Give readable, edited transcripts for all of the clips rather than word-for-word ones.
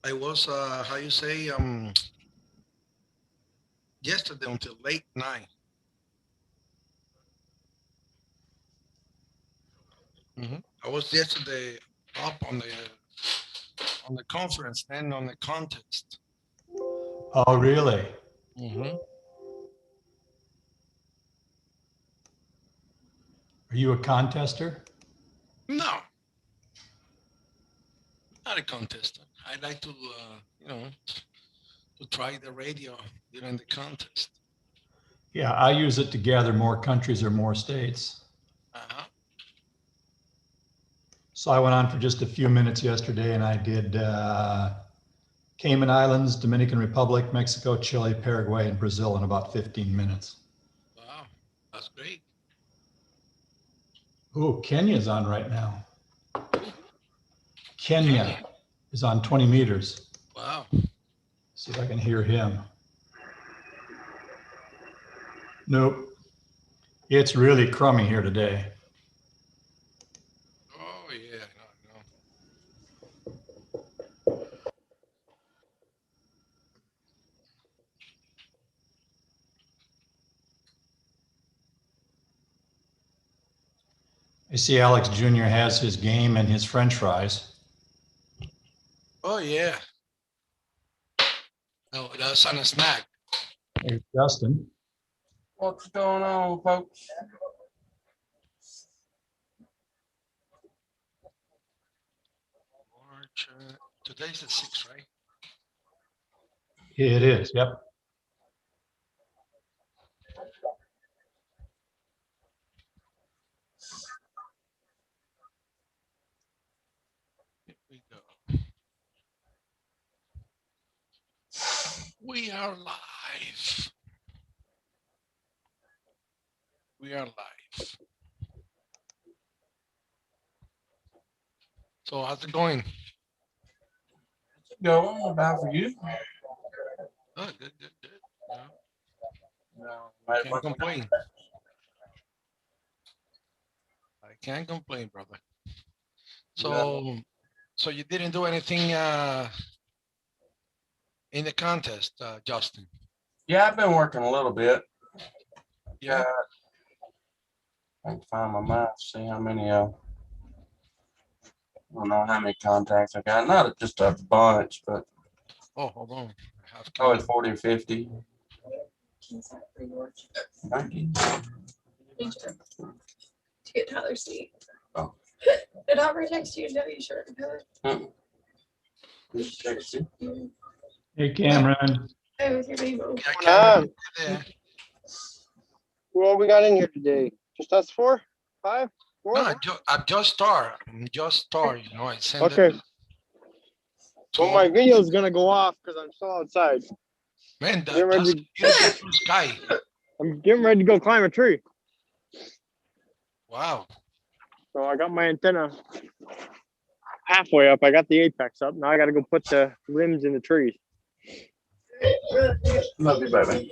I was, how you say, yesterday until late night. I was yesterday up on the conference and on the contest. Oh, really? Mm-hmm. Are you a contester? No, not a contestant. I like to, to try the radio during the contest. Yeah, I use it to gather more countries or more states. Uh-huh. So I went on for just a few minutes yesterday and I did Cayman Islands, Dominican Republic, Mexico, Chile, Paraguay, and Brazil in about 15 minutes. Wow, that's great. Ooh, Kenya's on right now. Ooh, Kenya Kenya. is on 20 meters. Wow. See if I can hear him. Nope. It's really crummy here today. Oh yeah, no, I see Alex Jr. has his game and his French fries. Oh yeah. Oh, that's on a snack. There's Justin. What's going on, folks? March. Today's the 6th, right? It is, yep. Here we go. We are live. We are live. So how's it going? Going about for you? Oh, good, good, good. No, Can't complain. I can't complain, brother. So, so you didn't do anything in the contest, Justin? Yeah, I've been working a little bit. Yeah. I can find my math, see how many I don't know how many contacts I got. Not just a bunch, but Oh, hold on. I have probably 40 or 50. Thank you. To get Tyler's seat. Oh. Did I ever text you to tell you shirt and color? Just text you. Hey, Cameron. Oh, with your baby. Yeah, Cameron, yeah. What we got in here today? Just us four? Five? Four? No, I just start. You know, I send Okay. it to Well, my video is gonna go off because I'm still outside. man, Get ready that's to- beautiful blue sky. I'm getting ready to go climb a tree. Wow. So I got my antenna halfway up. I got the apex up. Now I got to go put the limbs in the trees. Love you, baby.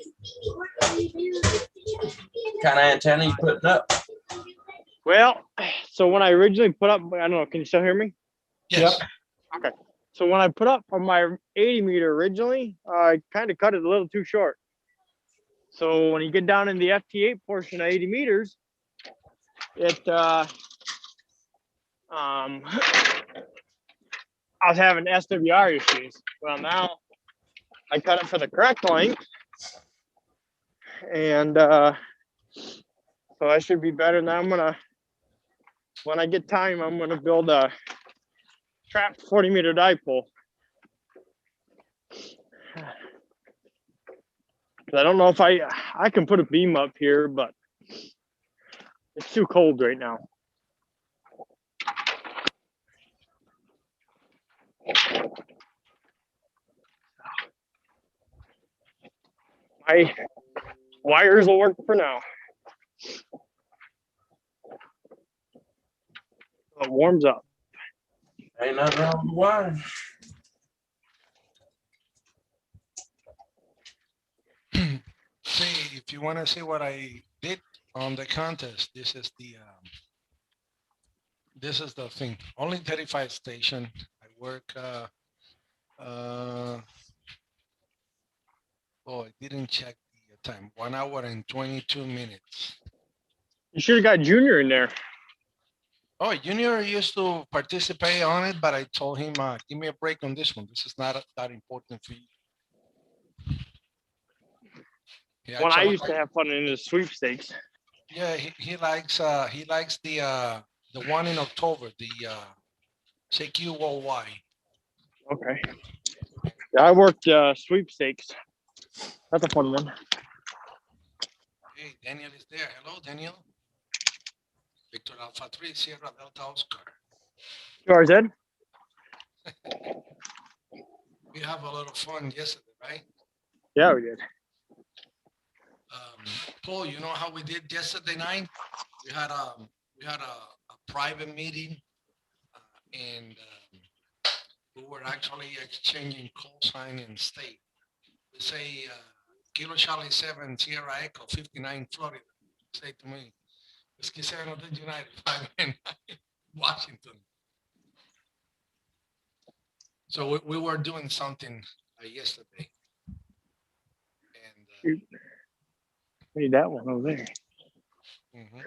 Kind of antenna you putting up? Well, so when I originally put up, I don't know, can you still hear me? Yes. Okay. So when I put up on my 80 meter originally, I kind of cut it a little too short. So when you get down in the FT8 portion of 80 meters, it, I was having SWR issues. Well, now I cut it for the correct length. And so I should be better. Now I'm gonna, when I get time, I'm gonna build a trap 40 meter dipole. I don't know if I can put a beam up here, but it's too cold right now. My wires will work for now. It warms up. Ain't nothing wrong with the wire. See, if you want to see what I did on the contest, this is the thing. Only 35 station. I work didn't check the time. 1 hour and 22 minutes. You should have got Junior in there. Oh, Junior used to participate on it, but I told him, give me a break on this one. This is not that important for you. Yeah, When I used to have fun in the sweepstakes. yeah, he likes the one in October, the CQOY. Okay. Yeah, I worked sweepstakes. That's a fun one. Hey, Daniel is there. Hello, Daniel. Victor Alpha 3, Sierra Delta Oscar. Yours, Ed? We have a lot of fun yesterday, right? Yeah, we did. Paul, you know how we did yesterday night? We had a private meeting, and we were actually exchanging call sign and state. We say Kilo Charlie 7 Sierra Echo 59 Florida. Say to me, es que se no te United 5 and 9 Washington. So we were doing something yesterday. And Need that one over there. mhm.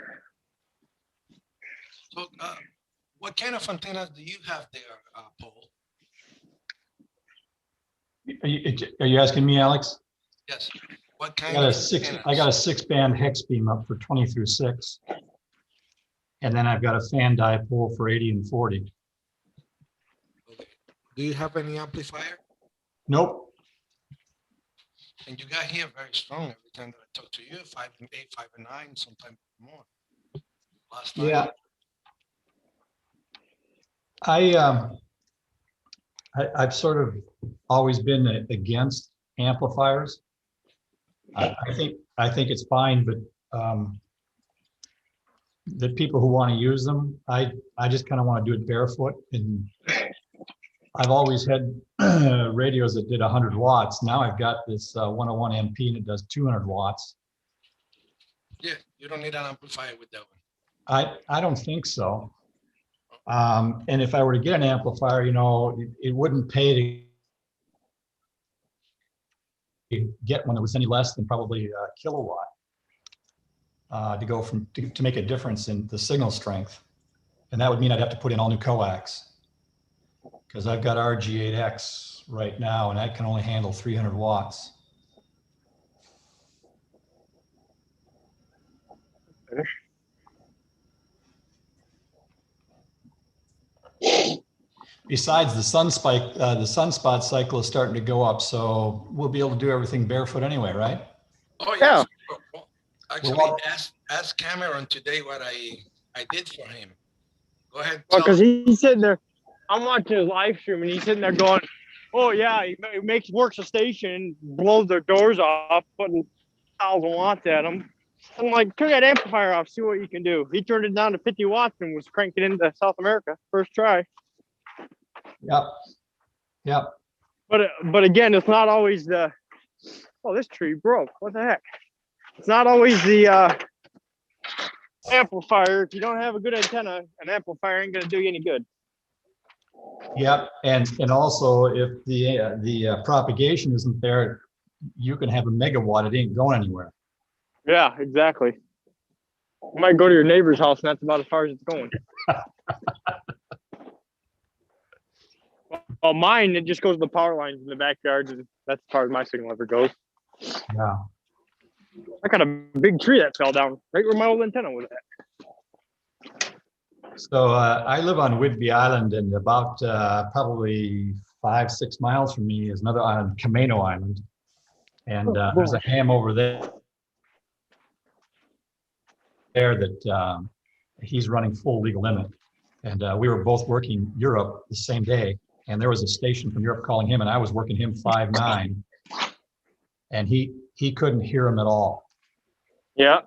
So what kind of antennas do you have there, Paul? Are you asking me, Alex? Yes. What I kind got of a six. antennas? I got a 6-band hex beam up for 20 through 6, and then I've got a fan dipole for 80 and 40. Okay. Do you have any amplifier? Nope. And you got here very strong every time that I talk to you, 5 and 8, 5 and 9, sometimes more. Last time. Yeah. I've sort of always been against amplifiers. I think it's fine, but the people who want to use them, I just kind of want to do it barefoot. And I've always had radios that did 100 watts. Now I've got this 101 MP and it does 200 watts. Yeah, you don't need an amplifier with that one. I don't think so. And if I were to get an amplifier, you know, it wouldn't pay to get one that was any less than probably a kilowatt to go from to make a difference in the signal strength. And that would mean I'd have to put in all new coax because I've got RG8X right now and that can only handle 300 watts. Besides, the sunspot cycle is starting to go up, so we'll be able to do everything barefoot anyway, right? Oh, Yeah. Well, actually, Well, ask Cameron today what I did for him. Go ahead. Well, Tell because he's sitting there, I'm watching his live stream and he's sitting there going, oh yeah, he works the station, blows their doors off, putting 1,000 watts at them. I'm like, turn that amplifier off, see what you can do. He turned it down to 50 watts and was cranking into South America, first try. Yep. Yep. But again, it's not always the, oh, this tree broke, what the heck? It's not always the amplifier. If you don't have a good antenna, an amplifier ain't gonna do you any good. Yep. And also, if the propagation isn't there, you can have a megawatt. It ain't going anywhere. Yeah, exactly. You might go to your neighbor's house and that's about as far as it's going. Well, mine, it just goes to the power lines in the backyard. And that's as far as my signal ever goes. Yeah. I got a big tree that fell down right where my old antenna was at. So I live on Whidbey Island, and about probably 5-6 miles from me is another island, Camano Island, and there's a ham over there that he's running full legal limit, and we were both working Europe the same day, and there was a station from Europe calling him, and I was working him 5.9, and he couldn't hear him at all. Yeah.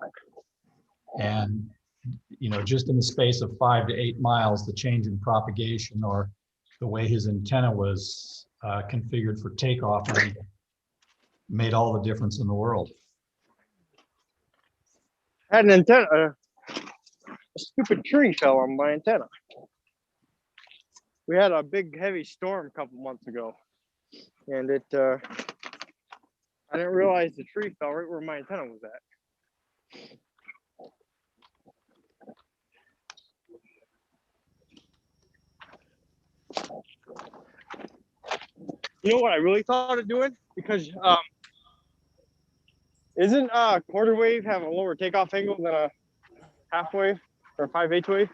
And you know, just in the space of 5 to 8 miles, the change in propagation or the way his antenna was configured for takeoff made all the difference in the world. I had an antenna, a stupid tree fell on my antenna. We had a big heavy storm a couple months ago, and I I didn't realize the tree fell right where my antenna was at. You know what I really thought of doing? Because isn't quarter wave have a lower takeoff angle than a half wave or 5/8 wave?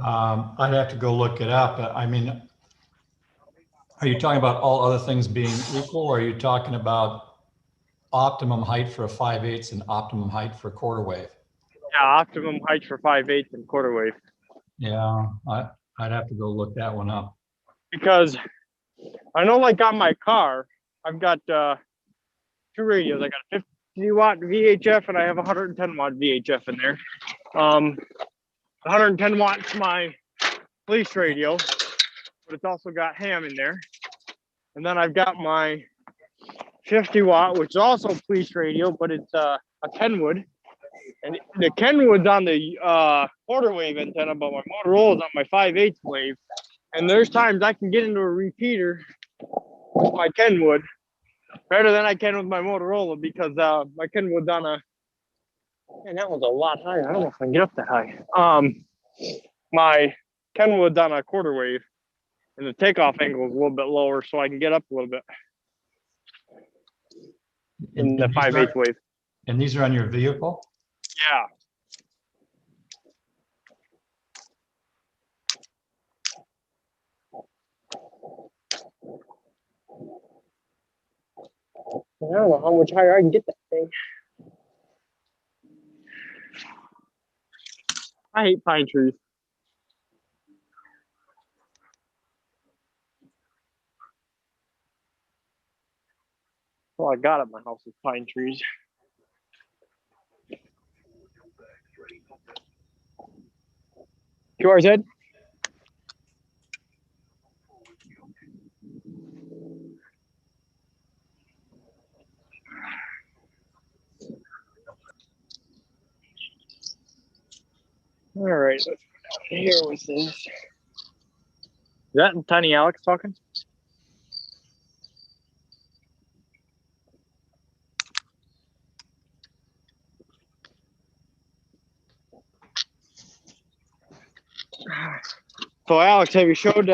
I'd have to go look it up, but I mean, are you talking about all other things being equal, or are you talking about optimum height for a 5/8 and optimum height for a quarter wave? Yeah, optimum height for 5/8 and quarter wave. Yeah, I'd have to go look that one up. Because I know, like on my car, I've got 2 radios. I got a 50 watt VHF and I have a 110 watt VHF in there. 110 watts my police radio, but it's also got ham in there. And then I've got my 50 watt, which is also police radio, but it's a Kenwood. And the Kenwood's on the quarter wave antenna, but my Motorola's on my 5/8 wave. And there's times I can get into a repeater with my Kenwood better than I can with my Motorola, because my Kenwood's on a, and that one's a lot higher. I don't know if I can get up that high. My Kenwood's on a quarter wave, and the takeoff angle is a little bit lower, so I can get up a little bit in the 5/8 wave. And these are on your vehicle? Yeah. I don't know how much higher I can get that thing. I hate pine trees. All I got at my house is pine trees. Yours, Ed? All right, let's go down here with this. Is that Tiny Alex talking? So, Alex, have you showed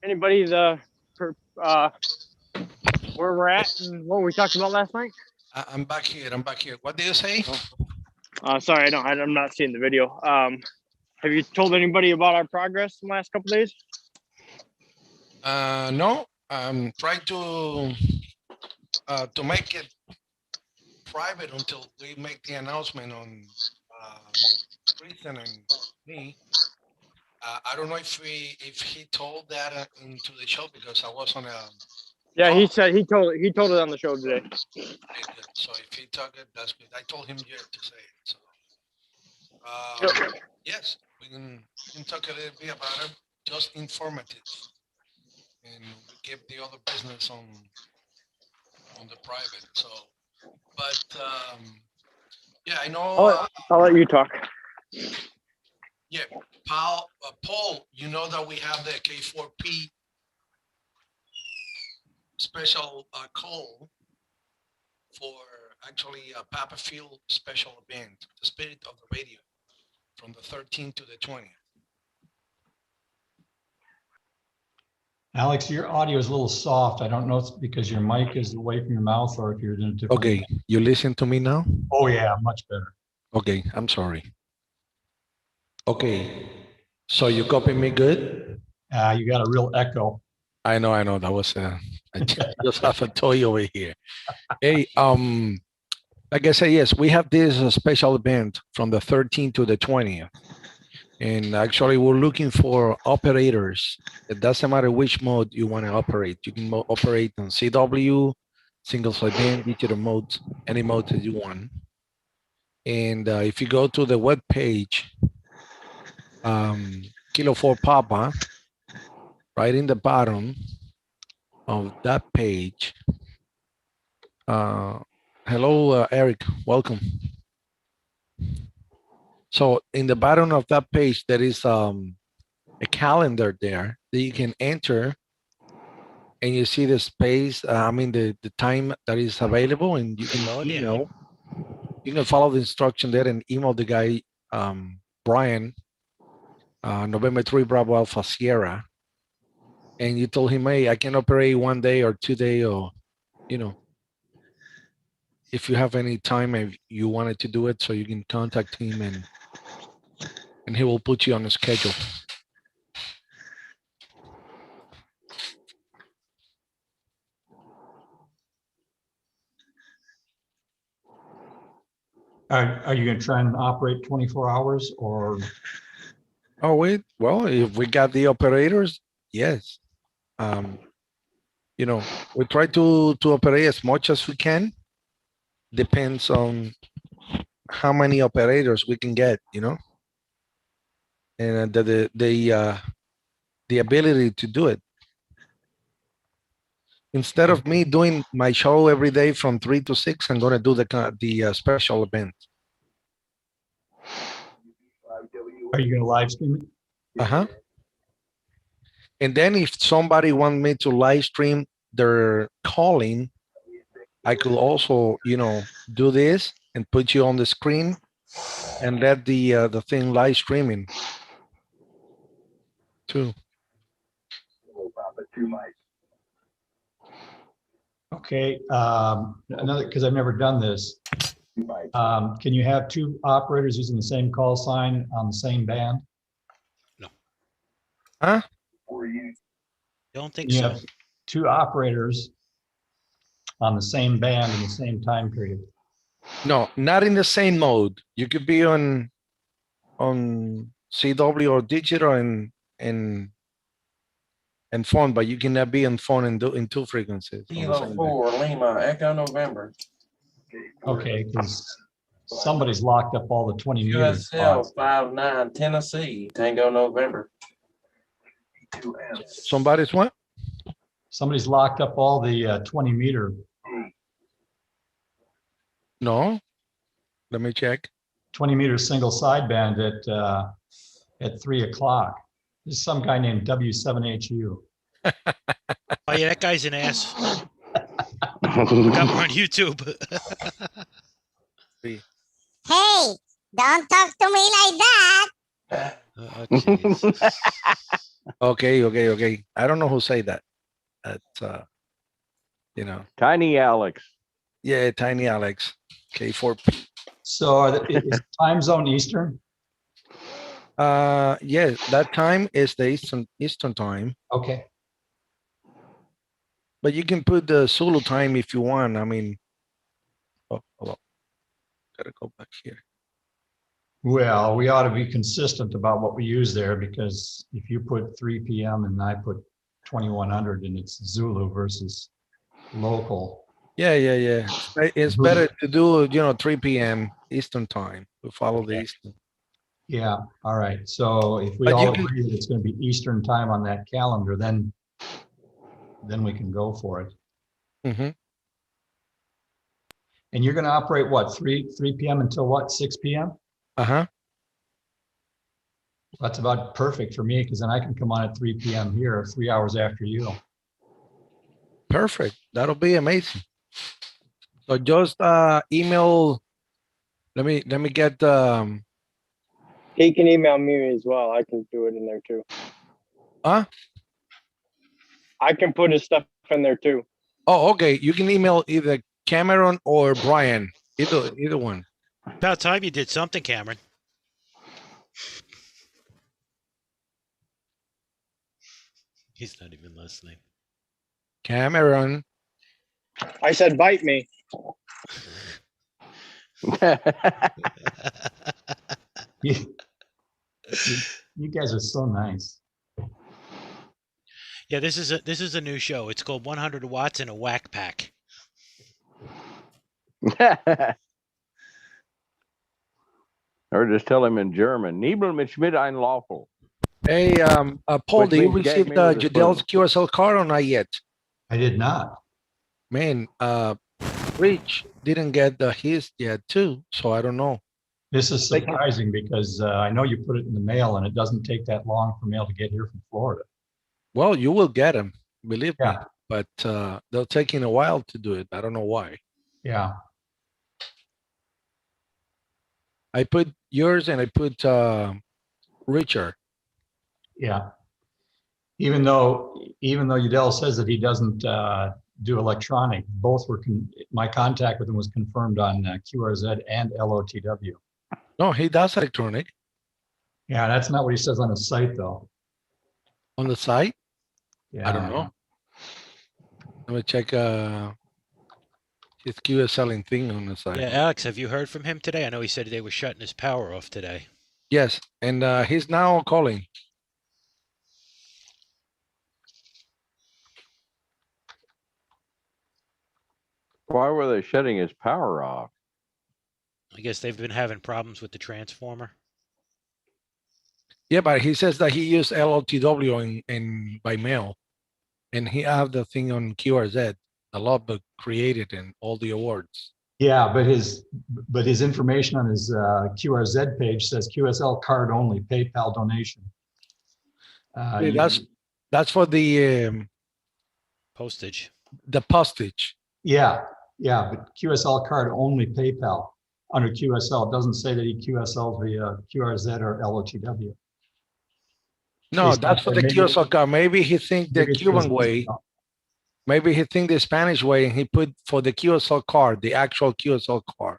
anybody where we're at and what we talked about last night? I'm back here. I'm back here. What did you say? Sorry, I'm not seeing the video. Have you told anybody about our progress in the last couple days? No, I'm trying to make it private until we make the announcement on Kristen and me. I don't know if he told that into the show, because I was on a. Yeah, he said he told it on the show today. Okay, good. So if he took it, that's good. I told him yet to say it. So yes, we can talk a little bit about it, just informative, and we keep the other business on the private. So, but yeah, I know. I'll let you talk. Yeah, Paul, you know that we have the K4P special call for actually a Papa Field special event, the Spirit of the Radio, from the 13th to the 20th. Alex, your audio is a little soft. I don't know if it's because your mic is away from your mouth or if you're in a different. Okay, you listen to me now? Oh yeah, much better. Okay, I'm sorry. Okay, so you copy me good? You got a real echo. I know. That was I just have a toy over here. Hey, like I said, yes, we have this special event from the 13th to the 20th. And actually, we're looking for operators. It doesn't matter which mode you want to operate. You can operate on CW, single sideband, digital mode, any mode that you want. And if you go to the web page, Kilo 4 Papa, right in the bottom of that page. Hello, Eric, welcome. So in the bottom of that page, there is a calendar there that you can enter and you see the space, I mean, the time that is available, and you can Load, yeah. email, you can follow the instruction there and email the guy, Brian, November 3 Bravo Alpha Sierra, and you told him, hey, I can operate 1 day or 2 day, or, you know, if you have any time and you wanted to do it, so you can contact him and he will put you on the schedule. Are you gonna try and operate 24 hours or? Oh, wait, well, if we got the operators, yes. You know, we try to operate as much as we can. Depends on how many operators we can get, you know? And the ability to do it. Instead of me doing my show every day from 3 to 6, I'm gonna do the special event. Are you gonna live stream it? Uh-huh. And then if somebody want me to live stream their calling, I could also, you know, do this and put you on the screen and let the thing live streaming too. Okay, another, because I've never done this. Can you have two operators using the same call sign on the same band? Huh? Don't think You so. have two operators on the same band in the same time period. No, not in the same mode. You could be on CW or digital and phone, but you cannot be on phone in two frequencies. on the Kilo same day. 4, Lima, Echo November. Okay, because somebody's locked up all the 20 meter QSL spots. 59, Tennessee, Tango November. Somebody's what? Somebody's locked up all the 20 meter, No. Let me check. 20 meter single sideband at 3 o'clock. There's some guy named W7HU. Oh yeah, that guy's an ass. Got him on YouTube. Hey, don't talk to me like that. Oh, jeez. Okay. I don't know who say that. That's you know, Tiny Alex. yeah, Tiny Alex, K4P. So is time zone Eastern? Yeah, that time is the Eastern time, Okay. but you can put the Zulu time if you want. I mean, oh, hold on. Gotta go back here. Well, we ought to be consistent about what we use there, because if you put 3 p.m. and I put 2100 and it's Zulu versus local. Yeah. It's better to do, 3 p.m. Eastern time. We follow the Eastern. Yeah, all right. So if we But you all can- agree that it's going to be Eastern time on that calendar, then we can go for it. Mm-hmm. And you're going to operate what, 3 p.m. until what, 6 p.m.? Uh-huh. That's about perfect for me, because then I can come on at 3 p.m. here, 3 hours after you. Perfect. That'll be amazing. So just email. Let me get He can email me as well. I can do it in there too. Huh? I can put his stuff in there too. Oh, okay. You can email either Cameron or Brian. Either one. About time you did something, Cameron. He's not even listening. Cameron. I said, bite me. You guys are so nice. Yeah, this is a new show. It's called 100 Watts in a Whack Pack. Or just tell him in German. Nebel mit Schmidt einlawful. Hey, Paul, Which do you means gag receive me with a Jadel's spoon. QSL card or not yet? I did not. Man, Rich didn't get his yet too, so I don't know. This is They can- surprising, because I know you put it in the mail and it doesn't take that long for mail to get here from Florida. Well, you will get him. Believe me. Yeah. but they're taking a while to do it. I don't know why. Yeah. I put yours and I put Richard. Yeah. Even though Udell says that he doesn't do electronic, both were, my contact with him was confirmed on QRZ and LOTW. No, he does electronic Yeah, that's not what he says on his site though. on the site. Yeah. I don't know. Let me check his QSLing thing on the site. Yeah, Alex, have you heard from him today? I know he said they were shutting his power off today. Yes, and he's now calling. Why were they shutting his power off? I guess they've been having problems with the transformer. Yeah, but he says that he used LOTW in by mail, and he have the thing on QRZ, a logbook created and all the awards. Yeah, but his information on his QRZ page says QSL card only, PayPal donation. Yeah, that's for the Postage. postage. Yeah, but QSL card only, PayPal under QSL. It doesn't say that he QSLs via QRZ or LOTW. No, He's that's not for there. the Maybe- QSL card. Maybe he think the maybe it's Cuban his- way. Maybe he think the Spanish way, and he put for the QSL card, the actual QSL card.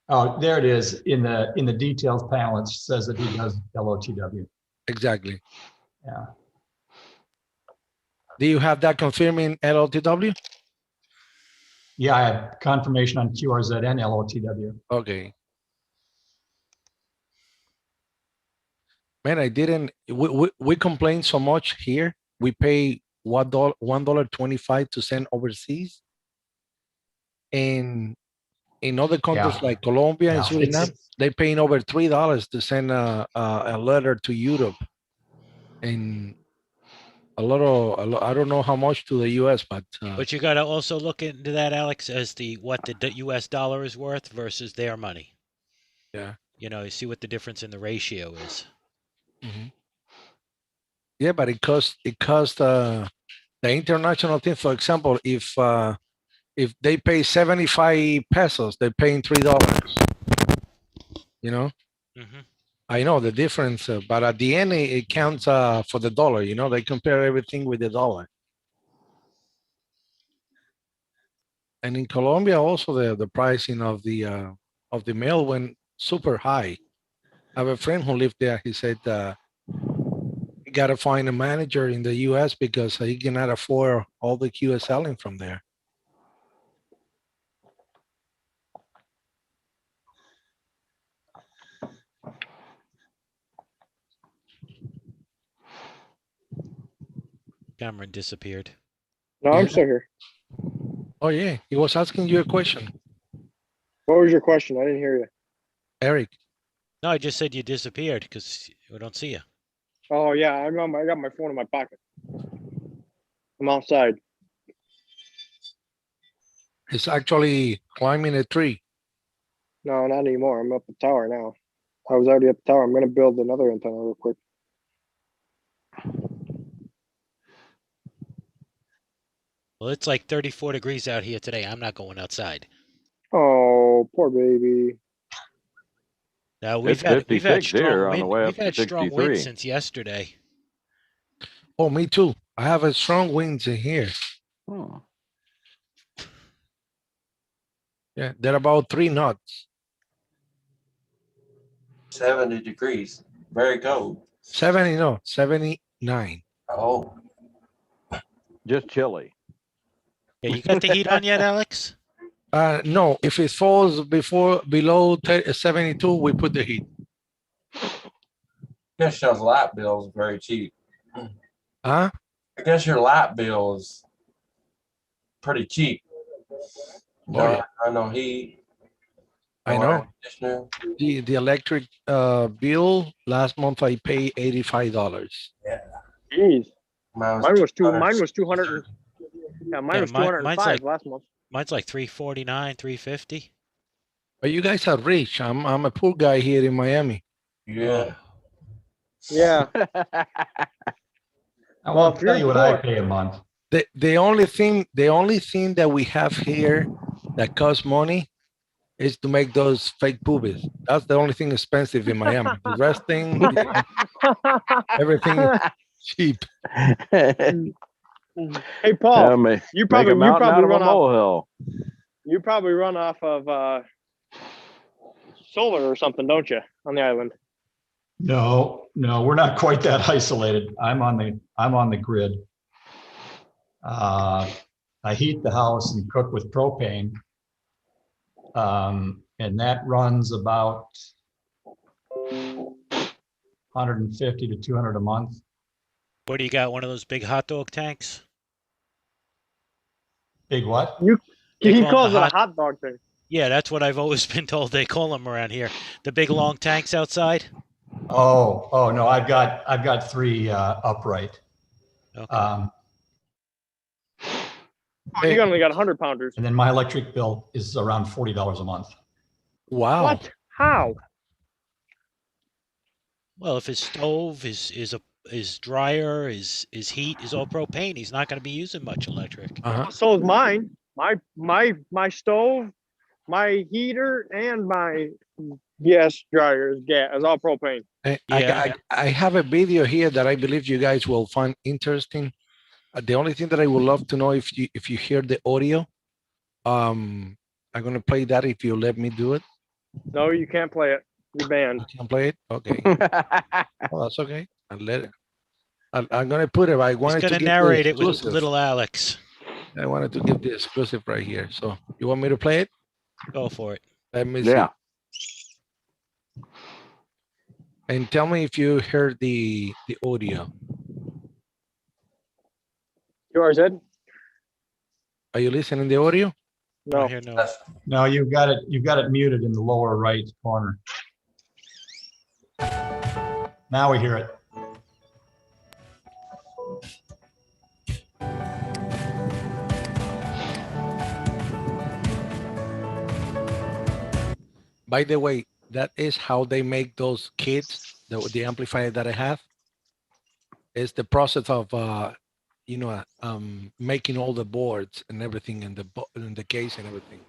Oh, there it is. In the details panel, it says that he does LOTW. Exactly. Yeah. Do you have that confirming LOTW? Yeah, I have confirmation on QRZ and LOTW. Okay. Man, I didn't. We complain so much here. We pay $1.25 to send overseas, and in other countries Yeah. like Colombia and Yeah, Suriname, they paying over $3 to send a letter to Europe, and I don't know how much to the US, but But you got to also look into that, Alex, as what the US dollar is worth versus their money. yeah. You know, you see what the difference in the ratio is. Mhm. Yeah, but it costs the international thing. For example, if they pay 75 pesos, they're paying $3. You know, Mm-hmm. I know the difference, but at the end it counts for the dollar. You know, they compare everything with the dollar. And in Colombia, also the pricing of the mail went super high. I have a friend who lived there. He said he got to find a manager in the U.S. because he cannot afford all the QSLing from there. Cameron disappeared. No, I'm still here. Oh yeah, he was asking you a question, What was your question? I didn't hear you. Eric. No, I just said you disappeared because we don't see you. Oh yeah, I got my phone in my pocket. I'm outside. He's actually climbing a tree. No, not anymore. I'm up the tower now. I was already up the tower. I'm gonna build another antenna real quick. Well, it's like 34 degrees out here today. I'm not going outside. Oh, poor baby. Now It's 56 strong here on the wind. way We've up to had strong wind 63. since yesterday. Oh, me too. I have a strong winds in here. Hmm. Yeah, they're about 3 knots. 70 degrees. Very cold. 79. Oh, Just chilly. Yeah, you got the heat on yet, Alex? No, if it falls below 72, we put the heat. I guess your light bill is very cheap. Huh? I guess your light bill is pretty cheap. Oh, yeah. I know heat. I no know. air conditioner. The electric bill last month I paid $85. Jeez. Mine was 200. 200. Mine was 200. Yeah, mine Yeah, was mine's 205 like- last month. Mine's like 349, 350. But you guys are rich. I'm a poor guy here in Miami. Yeah. Yeah. I Well, won't if tell you're you what I poor- pay a month. The only thing that we have here that costs money is to make those fake boobies. That's the only thing expensive in Miami. The rest thing, everything is cheap. Hey, Paul, Yeah, make, you make a probably mountain out of a run off. molehill. You probably run off of solar or something, don't you, on the island? No, we're not quite that isolated. I'm on the grid. I heat the house and cook with propane. And that runs about 150 to 200 a month. What do you got? One of those big hot dog tanks? Big what? They He call 'em calls the it a hot dog thing. Yeah, that's what I've always been told they call them around here. The big long tanks outside. Oh no, I've got 3 upright. Okay. You only got 100 pounders. And then my electric bill is around $40 a month. Wow. What? How? Well, if his stove, his dryer, his heat is all propane, he's not going to be using much electric. Uh-huh. So is mine. My stove, my heater, and my gas dryer is all propane. Yeah. I have a video here that I believe you guys will find interesting. The only thing that I would love to know if you hear the audio, I'm gonna play that if you let me do it. No, you can't play it. You're banned. You can play it. Okay. Well, that's okay. I'll let it. I'm gonna put it. I He's wanted going to to give the narrate it with exclusive. little Alex. I wanted to give the exclusive right here. So you want me to play it? Go for it. Let me see. Yeah. And tell me if you heard the audio. Yours, Ed? Are you listening to the audio? No. Right here, no. No, you've got it muted in the lower right corner. Now we hear it. By the way, that is how they make those kits, the amplifier that I have. It's the process of making all the boards and everything in the case and everything.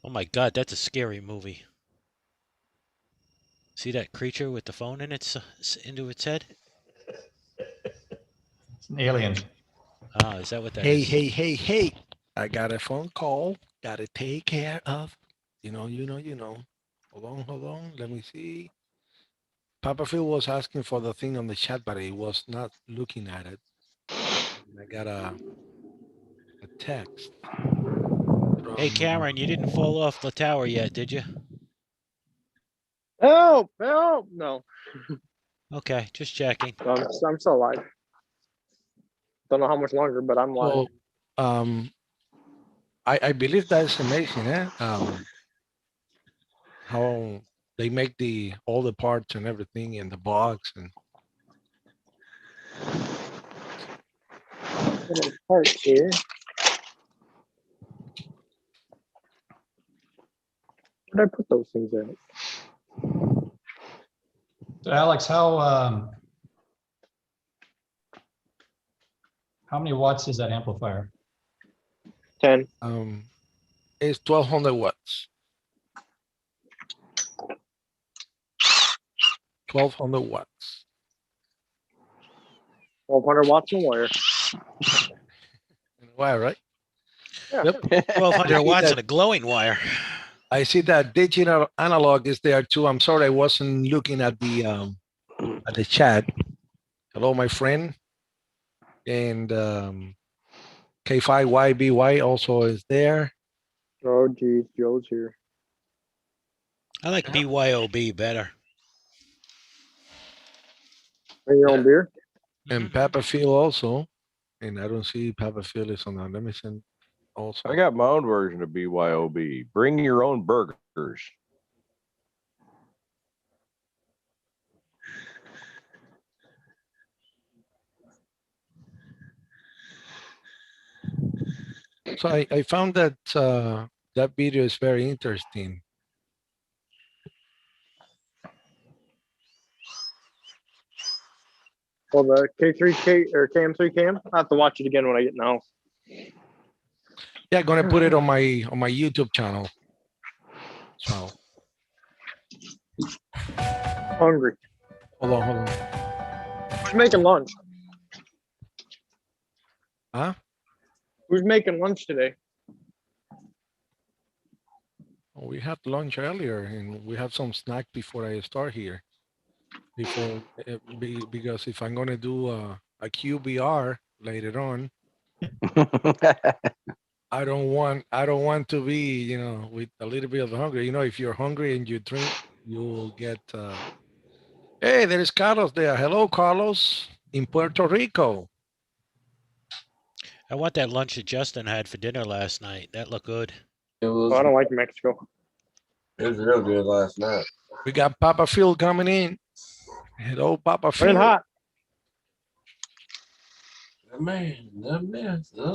Oh my God, that's a scary movie. See that creature with the phone in its into its head? It's an alien. Ah, is that what that is? Hey. I got a phone call. Got to take care of. You know. Hold on. Let me see. Papa Phil was asking for the thing on the chat, but he was not looking at it. And I got a text. Hey, From, Cameron, you didn't fall off the tower yet, did you? Help! Help! No, Okay, just checking. I'm still alive. Don't know how much longer, but I'm alive. so, I believe that's amazing, eh? How they make all the parts and everything in the box and Little part here. Where did I put those things in? So Alex, how many watts is that amplifier? 10. it's 1200 watts. 1200 watts. 1200 watts in wire. Why, right? Yeah. Yep. 1200 watts that- and a glowing wire. I see that digital analog is there too. I'm sorry I wasn't looking at the chat. Hello, my friend. And K5YBY also is there. Oh, geez, Joe's here. I like BYOB better. Bring your own beer? And Papa Phil also. And I don't see Papa Phil is on that. Let me send also. I got my own version of BYOB. Bring your own burgers. So I found that that video is very interesting. Well, the K3K or KM3 I have to watch it again when I get in the house. Yeah, I'm gonna put it on my YouTube channel. So Hungry. hold on. Who's making lunch? Huh? Who's making lunch today? We had lunch earlier, and we have some snack before I start here. Because if I'm gonna do a QBR later on, I don't want to be, with a little bit of hunger. If you're hungry and you drink, you'll get. Hey, there is Carlos there. Hello, Carlos, in Puerto Rico. I want that lunch that Justin had for dinner last night. That looked good. It Oh, was, I don't like Mexico. it was real good last night. We got Papa Phil coming in. Hello, Papa Running Phil. hot. The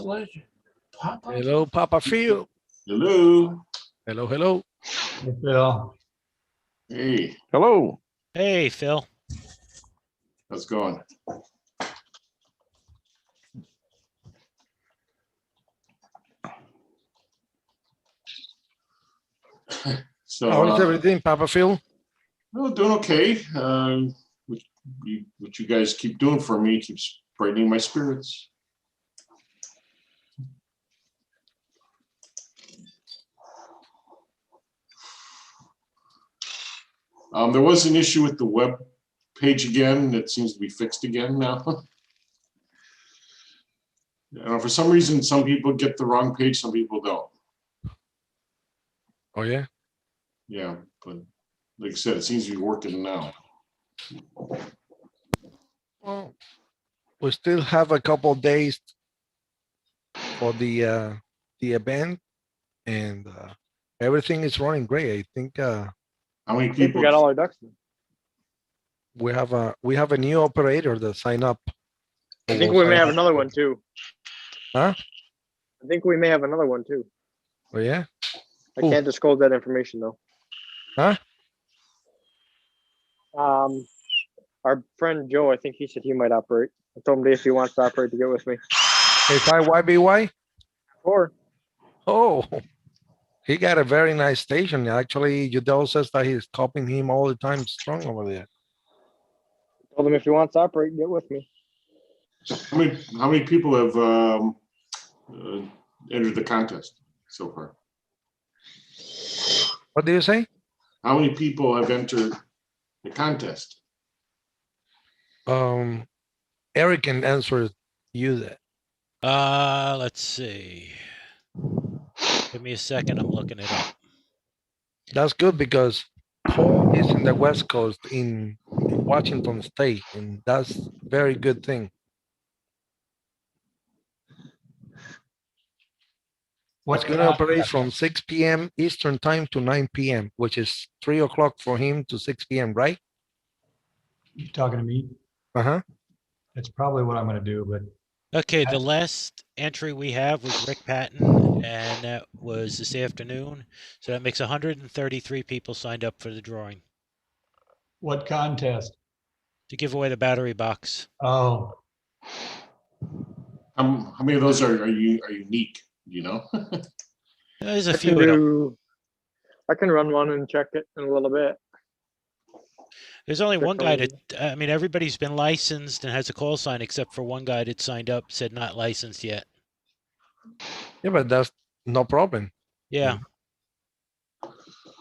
legend. Papa. Hello, Papa Phil. Hello. Hello. Hey, Phil. Hey, Hello. Hey, Phil. how's it going? So, How is everything, Papa Phil? well, doing okay. What you guys keep doing for me keeps brightening my spirits. There was an issue with the web page again. It seems to be fixed again now. For some reason, some people get the wrong page, some people don't. Oh yeah. Yeah, but like I said, it seems to be working now. Well, we still have a couple of days for the event, and everything is running great. I think How many I think people? we got all our ducks in. we have a new operator that signed up. I think we may have another one too. Huh? I think we may have another one too. Oh yeah. I Who? can't disclose that information though. Huh? Our friend Joe, I think he said he might operate. I told him if he wants to operate to get with me. K5YBY. Or Oh, He got a very nice station. Actually, Udell says that he's copying him all the time strong over there. Told him if he wants to operate, get with me. How many people have entered the contest so far? What do you say? How many people have entered the contest? Eric can answer you that. Let's see. Give me a second. I'm looking it up. That's good because Paul is in the West Coast in Washington State, and that's very good thing. It's going to operate from 6 p.m. Eastern time to 9 p.m., which is 3 o'clock for him to 6 p.m., right? You talking to me? Uh-huh. That's probably what I'm gonna do, but Okay, the last entry we have was Rick Patton, and that was this afternoon. So that makes 133 people signed up for the drawing what contest? to give away the battery box. Oh, How many of those are unique? Do you know? There's a I few can of them. I can run one and check it in a little bit. There's only one guy Definitely. that, I mean, everybody's been licensed and has a call sign except for one guy that signed up, said not licensed yet. Yeah, but that's no problem. Yeah.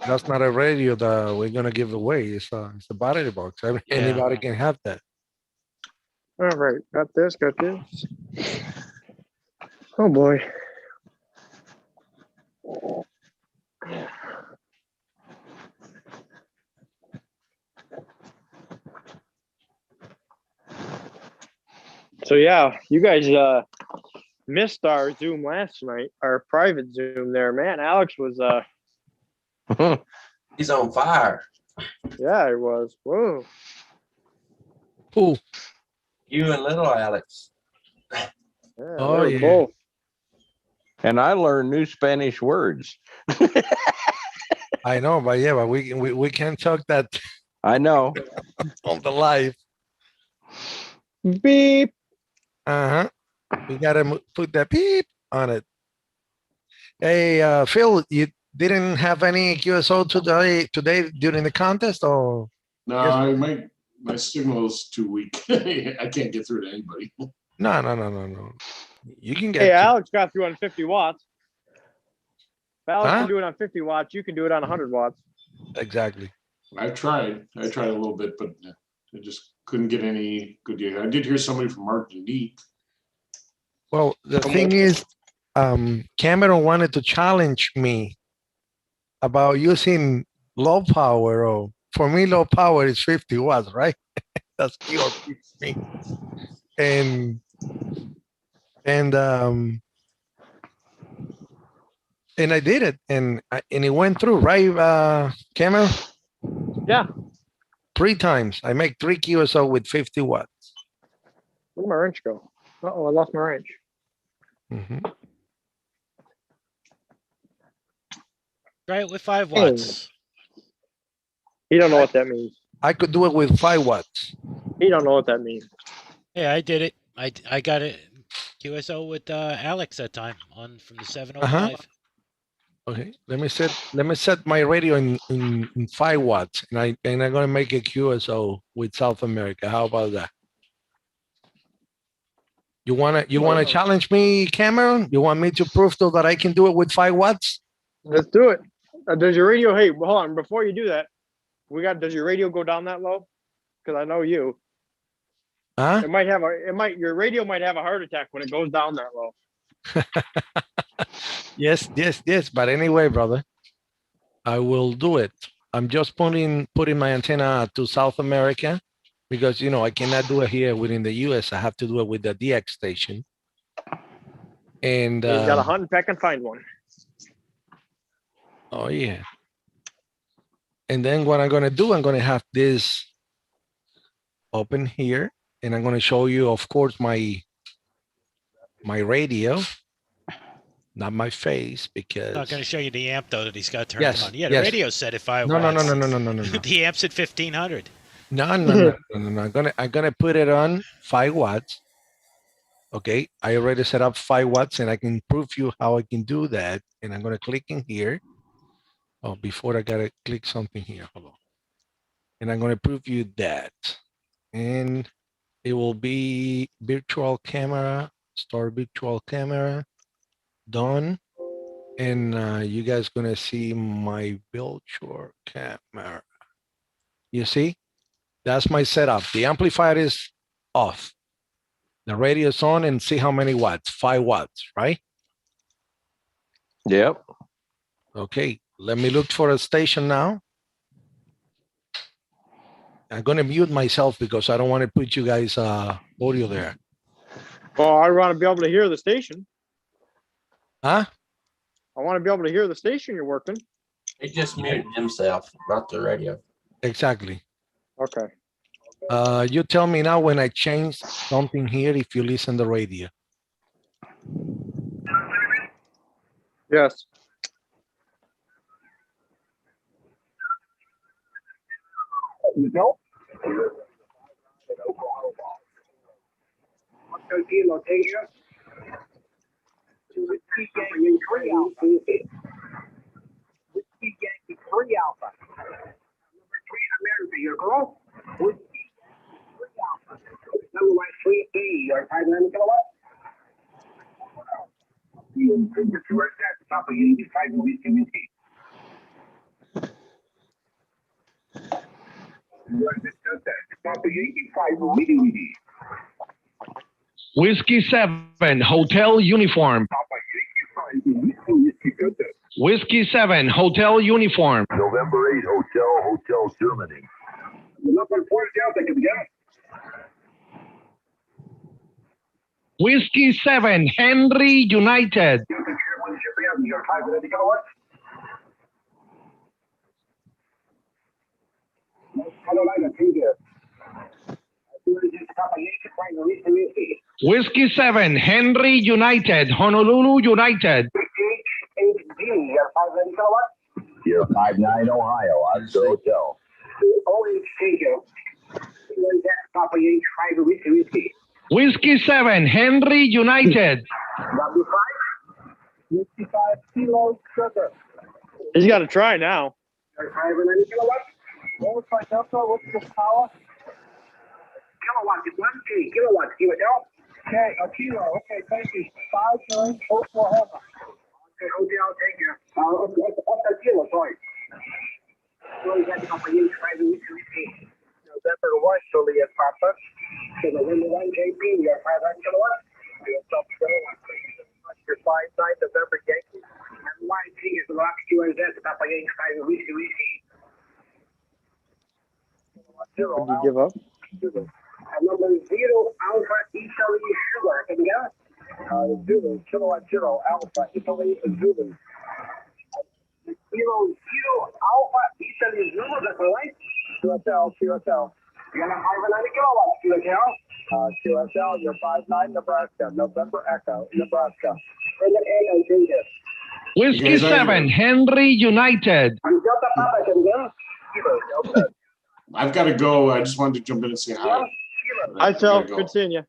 That's not a radio that we're going to give away. It's a battery box. Anybody can have that. All right, got this, got this. Oh boy. So yeah, you guys missed our Zoom last night, our private Zoom there. Man, Alex was He's on fire. yeah, he was. Whoa. Who? You and little Alex. Yeah, Oh, they were yeah. both. And I learned new Spanish words. I know, but yeah, but we can't talk that I know. on the live. Beep. Uh-huh. We got to put that beep on it. Hey, Phil, you didn't have any QSO today during the contest, or? No, my signal is too weak. I can't get through to anybody. No. You can get. Hey, Alex got through on 50 watts. If Alex Huh? can do it on 50 watts, you can do it on 100 watts. Exactly. I tried a little bit, but I just couldn't get any good data. I did hear somebody from Martinique. Well, the thing is, Cameron wanted to challenge me about using low power. Or for me, low power is 50 watts, right? That's pure for me. And I did it, and it went through, right, Cameron? Yeah. 3 times. I make 3 QSO with 50 watts. Where'd my wrench go? Uh-oh, I lost my wrench. Mhm. Try it with 5 watts. He don't know what that means. I could do it with 5 watts. He don't know what that means. Yeah, I did it. I got it QSO with Alex that time on from the 705. Okay, let me set my radio in 5 watts, and I'm gonna make a QSO with South America. How about that? You wanna challenge me, Cameron? You want me to prove so that I can do it with 5 watts? Let's do it. Does your radio? Hey, hold on. Before you do that, does your radio go down that low? Because I know you. Huh? Your radio might have a heart attack when it goes down that low. Yes. But anyway, brother, I will do it. I'm just putting my antenna to South America because I cannot do it here within the US. I have to do it with the DX station. And You got to hunt and peck and find one. oh yeah. And then what I'm gonna do, I'm gonna have this open here, and I'm gonna show you, of course, my radio, not my face, because Not going to show you the amp though that he's got turned Yes, on. Yeah, the yes. radio set at 5 no. watts. No. The amp's at 1500. No. I'm gonna put it on 5 watts. Okay, I already set up 5 watts, and I can prove you how I can do that. And I'm gonna click in here, Oh, before I gotta click something here. Hold on. And I'm gonna prove you that. And it will be virtual camera, start virtual camera, done. And you guys gonna see my virtual camera. You see, that's my setup. The amplifier is off. The radio is on, and see how many watts, 5 watts, right? Yep. Okay, let me look for a station now. I'm gonna mute myself because I don't want to put you guys audio there. Well, I want to be able to hear the station. Huh? I want to be able to hear the station you're working. He just muted himself, not the radio. Exactly. Okay. You tell me now when I change something here if you listen the radio. Yes. No. Whiskey Yankee 3 Alpha. Whiskey Yankee 3 Alpha. Number 3 America, you're close. Whiskey 3 Alpha. Number 3A, you're 500 kilowatts. You bring the 2 at the top of Yankee 5 whiskey whiskey. You understand that? Top of Yankee 5 whiskey whiskey. Whiskey 7, Hotel Uniform. Whiskey 7, Hotel Uniform. November 8, Hotel Germany. Number 4 Delta, can we get it? Whiskey 7, Henry United. You're 500 kilowatts. Carolina, take it. Whiskey 7, Henry United, Honolulu United. You're 500 kilowatts. You're 59 Ohio, Oscar Hotel. OH, take it. Papa Yankee 5 whiskey. Whiskey 7, Henry United. W5, 55 kilos sugar. He's got to try now. You're 590 kilowatts. What's my delta? What's the power? Kilowatts, 1K, kilowatts, give it out. Okay, a kilo, okay, thank you. 5 Oklahoma. Okay, hotel, thank you. What's the kilo, sorry? Well, you got to Papa Yankee 5 whiskey. November 1, Juliet Papa. So November 1, JP, you're 500 kilowatts. You're 5-9 November Yankee. And YT is the Rock QNZ, Papa Yankee 5 whiskey. Did you give up? Number 0 Alpha Italy Sugar. Can you get it? Zulu, kilowatt 0 Alpha Italy Zulu. 0 Alpha Italy Zulu, that's all right? QSL. You got a 590 kilowatts, QSL. QSL, you're 59 Nebraska, November Echo, Nebraska. Whiskey 7, Henry United. I've got to go. I just wanted to jump in and say hi. Hi, Phil. Gotta go. Good seeing you.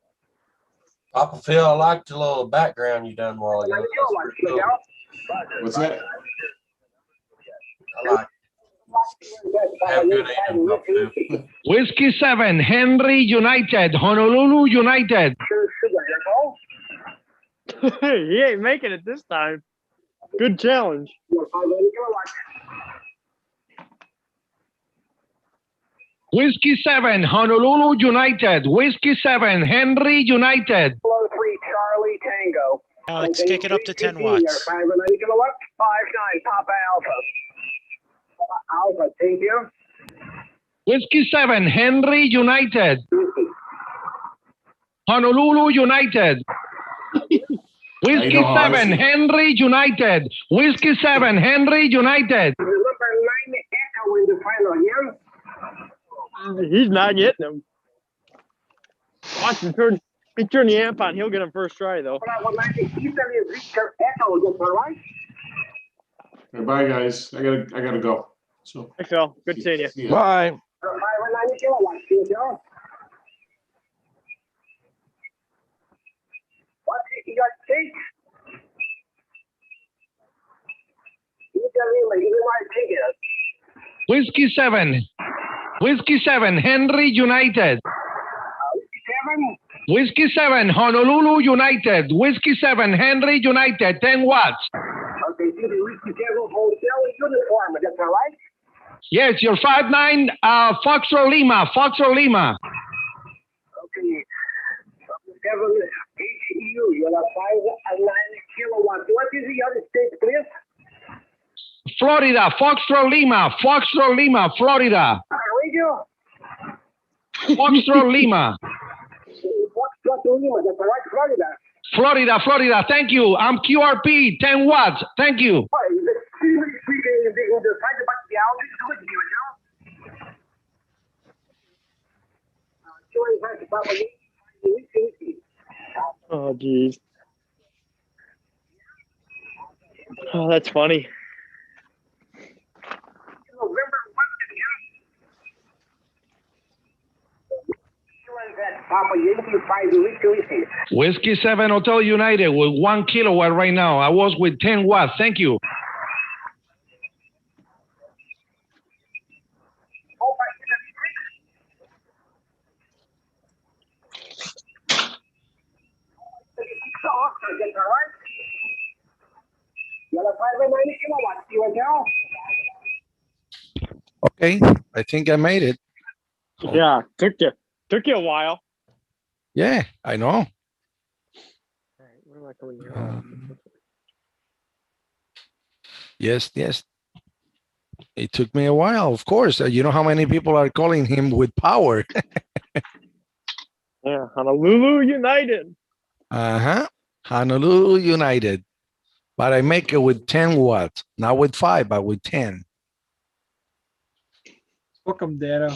Papa Phil, I liked the little background you done while ago. What's that? I like it. Have a good evening, Papa Phil. Whiskey 7, Henry United, Honolulu United. He ain't making it this time. Good challenge. Whiskey 7, Honolulu United. Whiskey 7, Henry United. 3 Charlie Tango. Alex, kick it up to 10 watts. 590 kilowatts. 5-9 Papa Alpha. Alpha, thank you. Whiskey 7, Henry United. Honolulu United. Whiskey 7, Henry United. Whiskey 7, Henry United. Number 9 Echo in the final, yeah? He's not getting him. Watch him turn. He turn the amp on. He'll get him first try though. Hey, bye, guys. I gotta go. So. Hey Phil, good seeing you. See ya. Bye. 590 kilowatts, QSL. What's it you got to take? Whiskey 7. Whiskey 7, Henry United. Whiskey 7, Honolulu United. Whiskey 7, Henry United, 10 watts. Okay, Whiskey 7 Hotel uniform, is that right? Yes, you're 5'9", Foxtrot Lima, Foxtrot Lima. Okay, 7HU, you're a 5'9" kilowatts. What is the other state, please? Florida, Foxtrot Lima, Foxtrot Lima, Florida. Radio? Foxtrot Lima. Foxtrot Lima, that's right, Florida. Florida, Florida, thank you. I'm QRP, 10 watts, thank you. Oh, geez. Oh, that's funny. Whiskey 7 Hotel United with 1 kilowatt right now. I was with 10 watts. Thank you. Okay, I think I made it. Yeah, took you a while. Yeah, I know. All right, where am I coming here? Yes, yes. It took me a while, of course. You know how many people are calling him with power. Yeah, Honolulu United. Uh-huh. Honolulu United. But I make it with 10 watts. Not with 5, but with 10. Book them, Dano.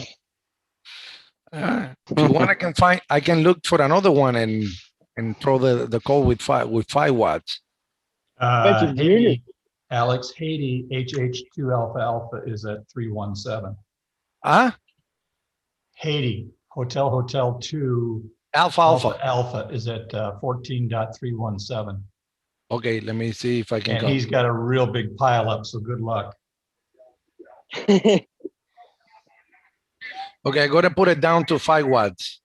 If you want, I can look for another one and throw the call with 5 watts. Haiti, Alex, Haiti, HH2 is at 317. Huh? Haiti, Hotel 2 Alpha is at 14.317. Okay, let me see if I can. And he's got a real big pile up, so good luck. Okay, I got to put it down to 5 watts.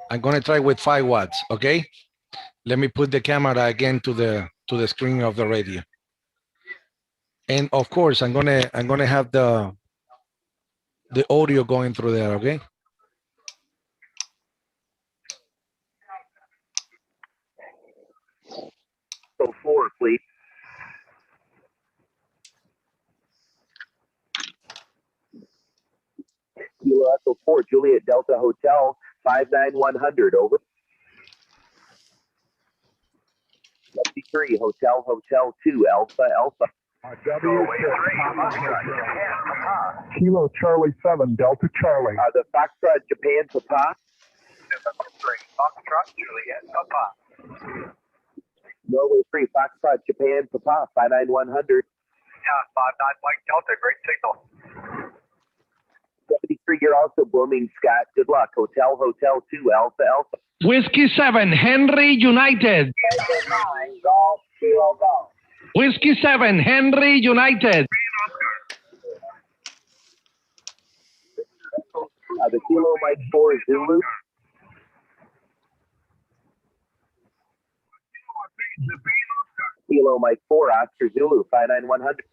I'm going to try with 5 watts, okay? Let me put the camera again to the screen of the radio. And of course, I'm going to have the audio going through there, okay? So 4, please. Kilo Echo 4, Juliet Delta Hotel, 59100, over. 73, Hotel 2, Alpha. Kilo Charlie 7, Delta Charlie. The Foxtrot Japan Papa. Foxtrot Juliet Papa. Norway 3, Foxtrot Japan Papa, 59100. Yeah, 59 Mike Delta, great signal. 73, you're also booming, Scott. Good luck. Hotel 2, Alpha. Whiskey 7, Henry United. Whiskey 7, Henry United. The Kilo Mike 4, Zulu. Kilo Mike 4, Oscar Zulu, 59100.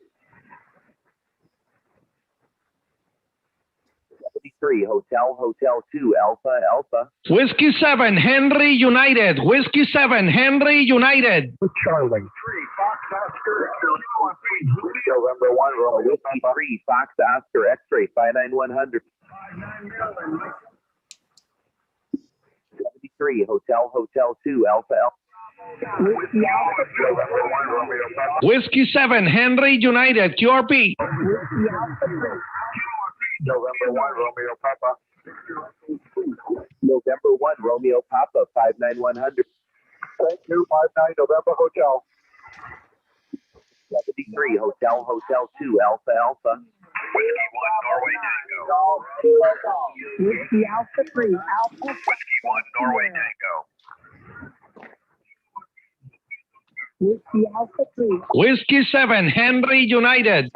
73, Hotel 2, Alpha. Whiskey 7, Henry United. Whiskey 7, Henry United. Charlie. 3, Fox Oscar. November 1, Whiskey 3, Fox Oscar X-ray, 59100. 73, Hotel 2, Alpha. Whiskey 7, Henry United, QRP. November 1, Romeo Papa. November 1, Romeo Papa, 59100. Thank you, 59 November Hotel. 73, Hotel 2, Alpha. Whiskey 1, Norway Tango. Whiskey Alpha 3, Alpha. Whiskey 1, Norway Tango. Whiskey Alpha 3. Whiskey 7, Henry United.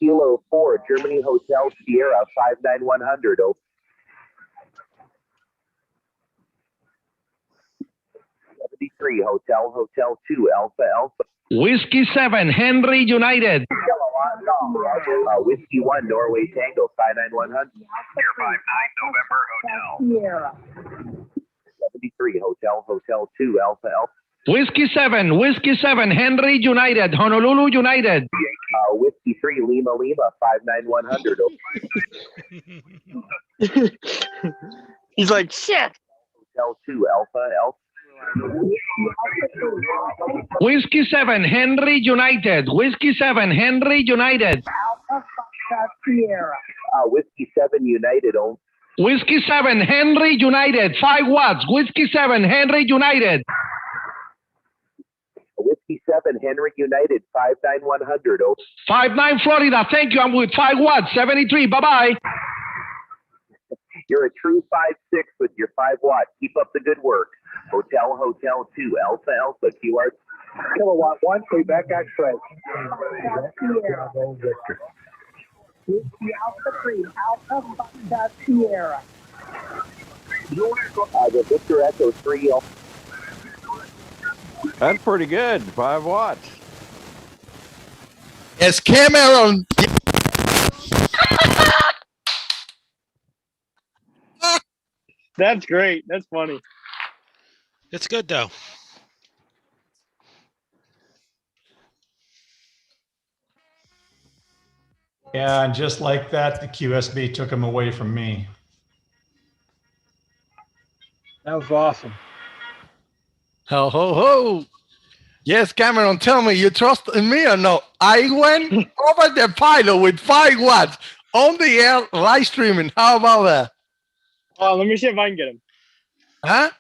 Kilo 4, Germany Hotel Sierra 59100. 73, Hotel 2, Alpha. Whiskey 7, Henry United. Whiskey 1, Norway Tango 59100. Sierra 59, November Hotel. 73, Hotel 2, Alpha. Whiskey 7, Henry United, Honolulu United. Whiskey 3, Lima 59100. He's like, shit. Hotel 2, Alpha. Whiskey 7, Henry United. Whiskey 7, Henry United. Alpha Sierra. Whiskey 7, United. Whiskey 7, Henry United. 5 watts. Whiskey 7, Henry United. Whiskey 7, Henry United 59100. 59 Florida. Thank you. I'm with 5 watts. 73. Bye-bye. You're a true 5'6" with your 5 watts. Keep up the good work. Hotel 2, Alpha, QR. Kilowatt 1, Quebec X-ray. Whiskey Alpha 3, Alpha Sierra. The Victor Echo 3. That's pretty good. 5 watts. Yes, Cameron. That's great. That's funny. It's good though. Yeah, and just like that, the QSB took him away from me. That was awesome. Ho, ho, ho. Yes, Cameron, tell me, you trust in me or no? I went over the pilot with 5 watts on the air live streaming. How about that? Oh, let me see if I can get him. Huh?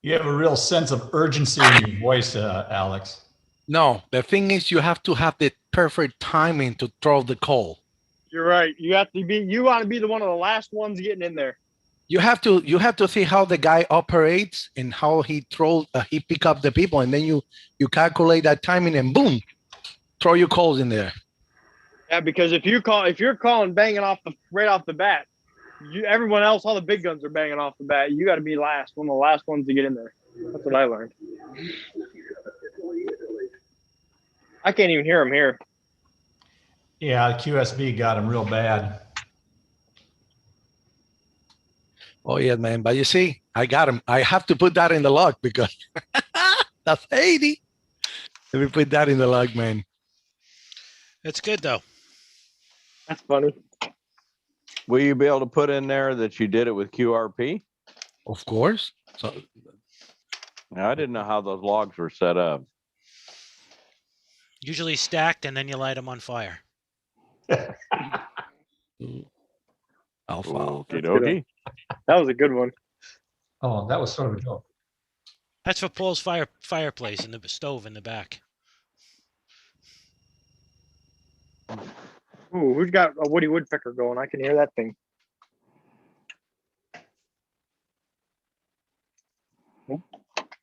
You have a real sense of urgency in your voice, Alex. No, the thing is you have to have the perfect timing to throw the call. You're right. You have to be. You want to be the one of the last ones getting in there. You have to see how the guy operates and how he pick up the people, and then you calculate that timing and boom, throw your calls in there. Yeah, because if you're calling banging right off the bat, everyone else, all the big guns are banging off the bat. You got to be one of the last ones to get in there. That's what I learned. I can't even hear him here. Yeah, the QSB got him real bad. Oh yeah, man. But you see, I got him. I have to put that in the log because that's 80. Let me put that in the log, man. It's good though. That's funny. Will you be able to put in there that you did it with QRP? Of course. So I didn't know how those logs were set up. Usually stacked and then you light them on fire. Alpha. Okie dokie. That was a good one. Oh, that was sort of a joke. That's for Paul's fireplace and the stove in the back. Ooh, who's got a Woody Woodpecker going? I can hear that thing. Oh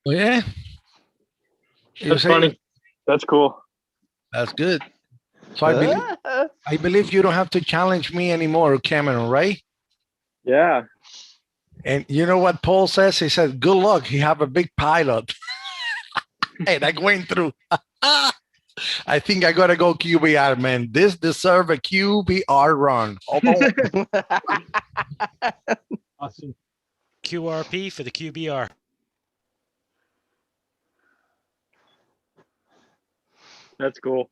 yeah. That's funny. That's cool. That's good. So I believe you don't have to challenge me anymore, Cameron, right? Yeah. And you know what Paul says? He says, good luck. He have a big pilot. And I went through. I think I got to go QBR, man. This deserves a QBR run. Awesome. QRP for the QBR. That's cool.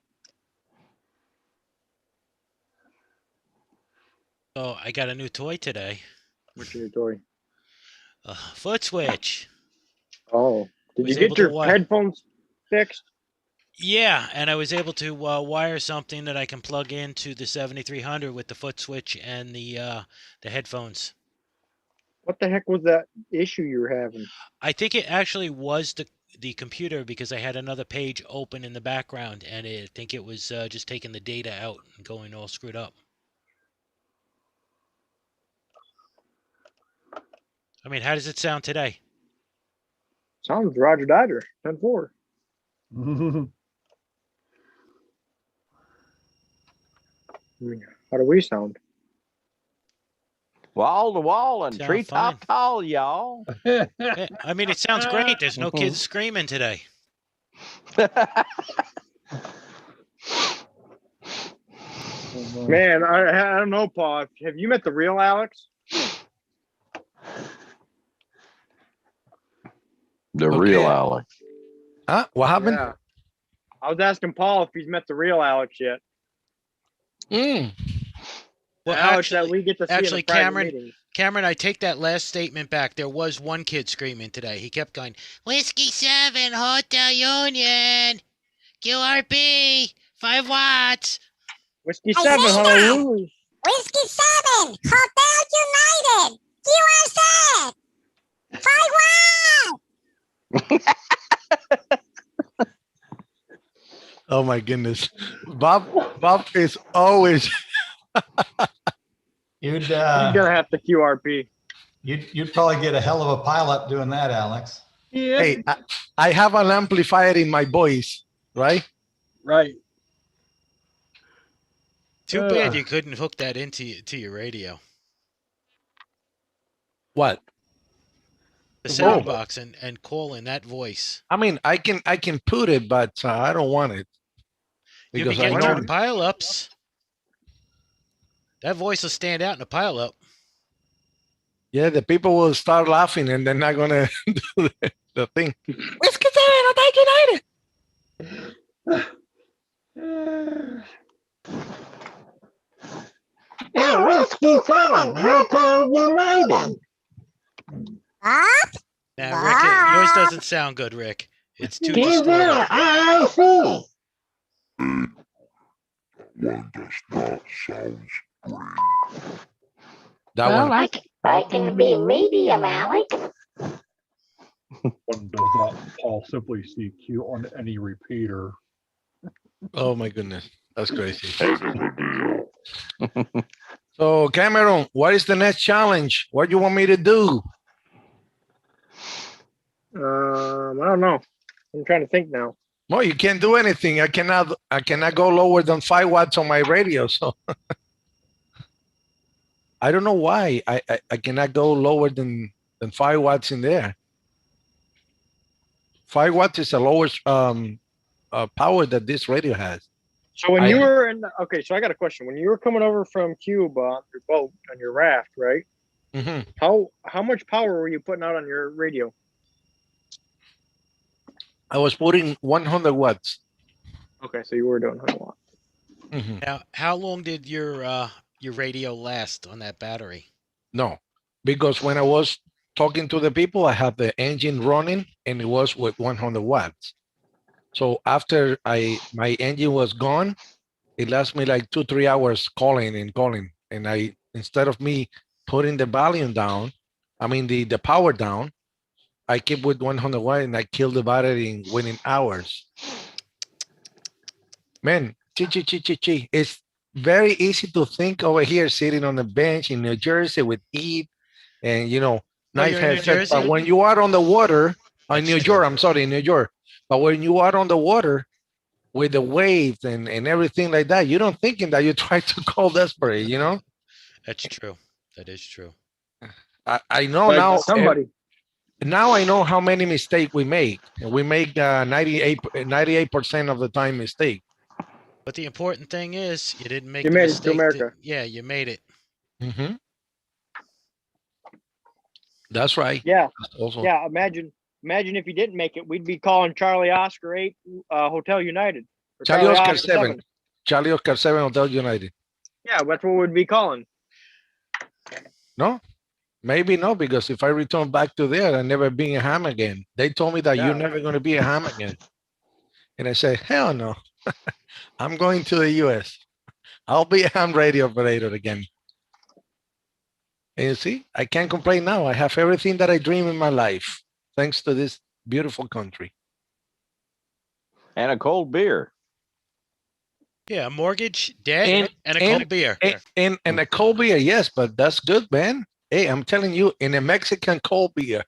So I got a new toy today. What's your toy? A foot switch. Oh, did Was you get able to your wire- headphones fixed? Yeah, and I was able to wire something that I can plug into the 7300 with the foot switch and the headphones. What the heck was that issue you were having? I think it actually was the computer because I had another page open in the background, and I think it was just taking the data out and going all screwed up. I mean, how does it sound today? Sounds Roger Dodger, 10-4. How do we sound? Wall to wall and Sound treetop fine. tall, y'all. Yeah, I mean, it sounds great. There's no kids screaming today. Man, I don't know, Paul. Have you met the real Alex? The real Alex. Huh? What happened? Yeah. I was asking Paul if he's met the real Alex yet. Well, Alex that actually, we get to see actually, in the private Cameron, meetings. Cameron, I take that last statement back. There was one kid screaming today. He kept going, Whiskey 7, Hotel Union, QRP, 5 watts. Whiskey I 7, see that. Honolulu. Whiskey 7, Hotel United, USA. 5 Oh my goodness. Bob is always. You'd He's gonna have to QRP. you'd probably get a hell of a pileup doing that, Alex. Yeah. Hey, I have an amplifier in my voice, right? Right. Too bad you couldn't hook that into your radio. What? The sound box and call in that voice. I mean, I can put it, but I don't want it. You'll be Because I getting know some pileups. That voice will stand out in a pileup. Yeah, the people will start laughing and they're not gonna do the thing. Whiskey 7, Hotel United. Whiskey 7, Hotel United. Now, Rick, yours doesn't sound good, Rick. It's too Give distorted. it I see. That Well, one. I can be medium, Alex. One does not Paul simply CQ on any repeater. Oh my goodness, that's crazy. So Cameron, what is the next challenge? What do you want me to do? I don't know. I'm trying to think now. Well, you can't do anything. I cannot go lower than 5 watts on my radio. So I don't know why I cannot go lower than 5 watts in there. 5 watts is the lowest power that this radio has. So when you were in, okay, so I got a question. When you were coming over from Cuba on your boat, on your raft, right? Mm-hmm. How much power were you putting out on your radio? I was putting 100 watts. Okay, so you were doing 100 watts. Mm-hmm. Now, how long did your radio last on that battery? No, because when I was talking to the people, I had the engine running and it was with 100 watts. So after my engine was gone, it lasted me like 2-3 hours calling. And I, instead of me putting the volume down, I mean the power down, I keep with 100 watts and I killed the battery within hours. Man, it's very easy to think over here sitting on the bench in New Jersey with heat and, nice headset. But when you are on the water, in New York. But when you are on the water with the waves and everything like that, you don't thinking that you try to call desperate, That's true. That is true. I know Like now. somebody. Now I know how many mistakes we make. We make 98% of the time mistake. But the important thing is you didn't make You the made it to mistake. America. Yeah, you made it. Mm-hmm. That's right. Yeah. Also. Yeah. Imagine if you didn't make it, we'd be calling Charlie Oscar 8 Hotel United. Or Charlie Oscar 7. Charlie Oscar 7 Hotel United. Yeah, that's what we'd be calling. No, maybe not, because if I return back to there, I never being a ham again. They told me that you're never going to be a ham again. And I said, hell no. I'm going to the US. I'll be a ham radio operator again. And you see, I can't complain now. I have everything that I dream in my life, thanks to this beautiful country. And a cold beer. Yeah, a mortgage, debt, and a cold beer. And a cold beer, yes, but that's good, man. Hey, I'm telling you, in a Mexican cold beer.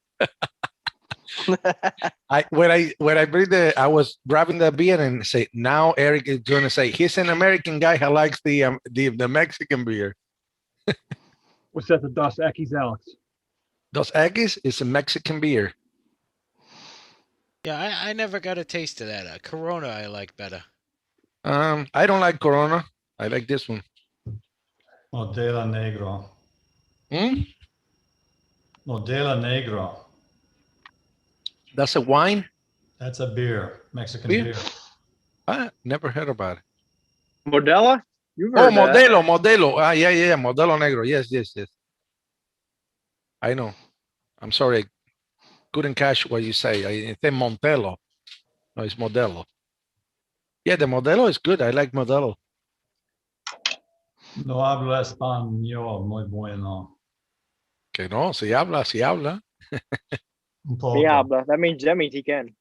I was grabbing the beer and say, now Eric is gonna say he's an American guy who likes the Mexican beer. What's that? The W7HU-Alex's, Alex? Dos Equis is a Mexican beer. Yeah, I never got a taste of that. Corona I like better. I don't like Corona. I like this one. Modelo Negro. Hmm? Modelo Negro. That's a wine? That's a beer, Mexican Beer? beer. I never heard about it. Modella? You've Oh, heard that. Modelo. Yeah. Modelo Negro. Yes. I know. I'm sorry. I couldn't catch what you say. I think Montelo. No, it's Modelo. Yeah, the Modelo is good. I like Modelo. No hablo español, muy bueno. Que no, si habla. Un poco. Yeah, but that means he can.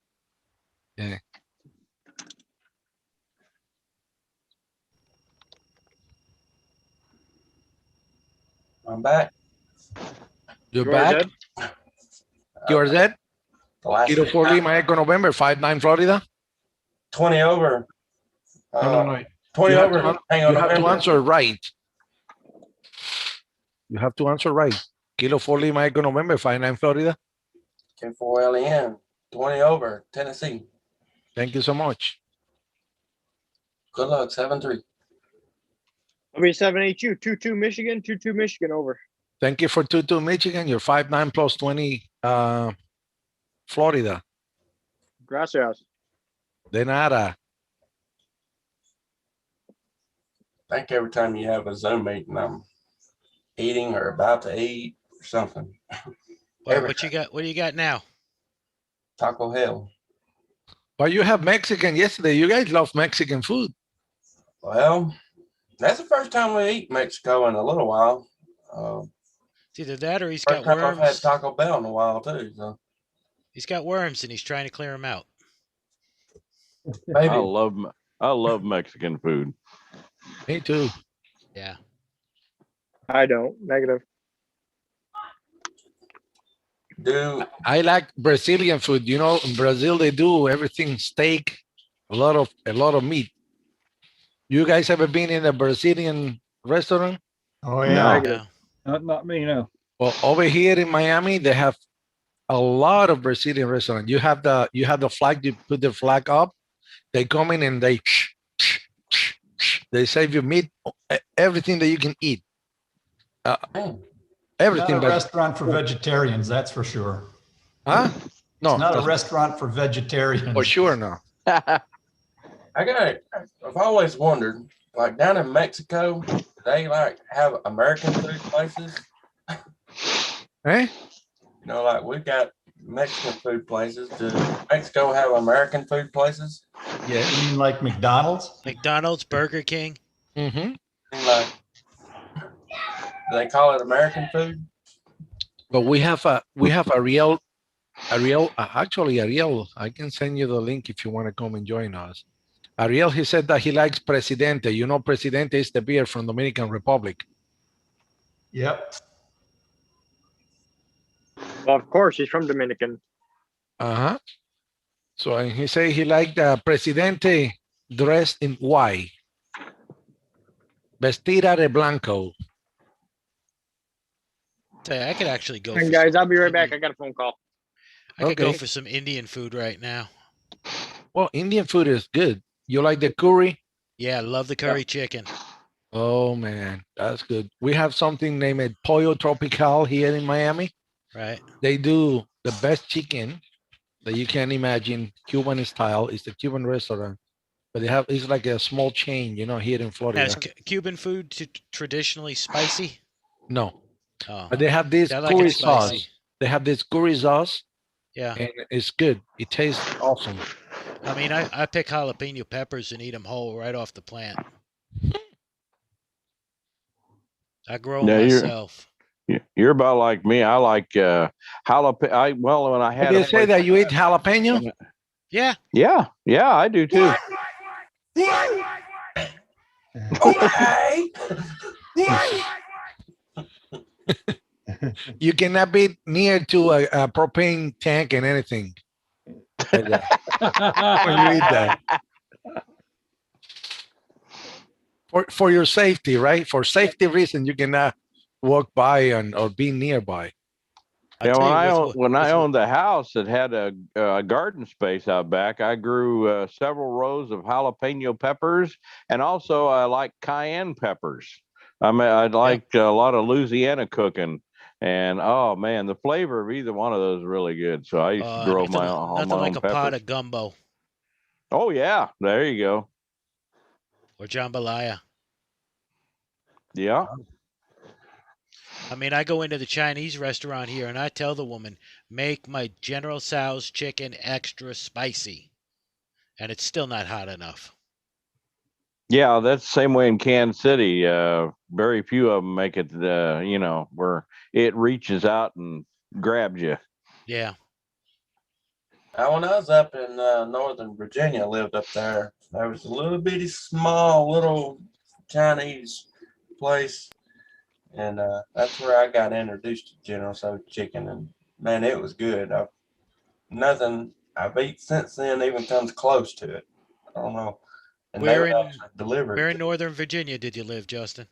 Yeah. I'm back. You're You are back? dead? You are dead? The last Kilo 40, Michael November, 5-9 Florida. 20 over. No. 20 You have over. to- Hang on. You have to November. answer right. You have to answer right. Kilo 40, Michael November, 5-9 Florida. K4LEN. 20 over. Tennessee. Thank you so much. Good luck. 7-3. W7HU, 2-2 Michigan, 2-2 Michigan over. Thank you for 2-2 Michigan. You're 5-9 plus 20 Florida. Gracias. De nada. I think every time you have a Zoom meeting, I'm eating or about to eat or something. What you got? What do you got now? Taco hell. But you have Mexican yesterday. You guys love Mexican food. Well, that's the first time we eat Mexico in a little while. It's either that or he's First got time I've had worms. Taco Bell in a while too. So He's got worms and he's trying to clear them out. maybe. I love Mexican food. Me too. Yeah. I don't. Negative. I like Brazilian food. You know, in Brazil they do everything steak, a lot of meat. You guys ever been in a Brazilian restaurant? Oh yeah. No. Not me, no. Well, over here in Miami, they have a lot of Brazilian restaurants. You have the flag. You put the flag up. They come in and they serve you meat, everything that you can eat. Everything. Not a restaurant for vegetarians, that's for sure. Huh? No. It's not a restaurant for vegetarians. For sure, no. I've always wondered, like down in Mexico, do they like have American food places? Eh? You know, like we've got Mexican food places. Does Mexico have American food places? Yeah. You mean like McDonald's? McDonald's, Burger King. Mm-hmm. Like, do they call it American food? But we have a real. Ariel, I can send you the link if you want to come and join us. Ariel, he said that he likes Presidente. You know, Presidente is the beer from Dominican Republic. Yep. Well, of course, he's from Dominican. Uh-huh. So and he said he liked Presidente dressed in white. Vestida de blanco. Tell you, I could actually go. And guys, I'll be right back. I got a phone call. I could go Okay. for some Indian food right now. Well, Indian food is good. You like the curry? Yeah, I love the curry chicken. Oh man, that's good. We have something named Pollo Tropical here in Miami. Right. They do the best chicken that you can imagine, Cuban style. It's the Cuban restaurant, but it's like a small chain, you know, here in Now, Florida. is Cuban food traditionally spicy? No, Oh, but they have this I like curry it spicy. sauce. They have this curry sauce, Yeah. and it's good. It tastes awesome. I mean, I pick jalapeno peppers and eat them whole right off the plant. I grow Yeah, them you're- myself. You're about like me. I like jalapeno. Well, when I had Did a you say that you eat jalapeno? Yeah. Yeah, I do too. Okay. You cannot be near to a propane tank and anything. Like that. When you eat that. For your safety, right? For safety reasons, you cannot walk by or be nearby. Yeah, when I owned the house that had a garden space out back, I grew several rows of jalapeno peppers, and also I like cayenne peppers. I mean, I liked a lot of Louisiana cooking, and oh man, the flavor of either one of those is really good. So I used to grow Nothing, all nothing my like own a pot peppers. of gumbo Oh yeah, there you go. or jambalaya. Yeah. I mean, I go into the Chinese restaurant here and I tell the woman, make my General Tso's chicken extra spicy. And it's still not hot enough. Yeah, that's the same way in Kansas City. Very few of them make it, where it reaches out and grabs you. Yeah. When I was up in Northern Virginia, lived up there. There was a little bitty, small, little Chinese place, and that's where I got introduced to General Tso's chicken. And man, it was good. Nothing I've eaten since then even comes close to it. I don't know. And they Where would in actually deliver where it in Northern Virginia did you live, Justin?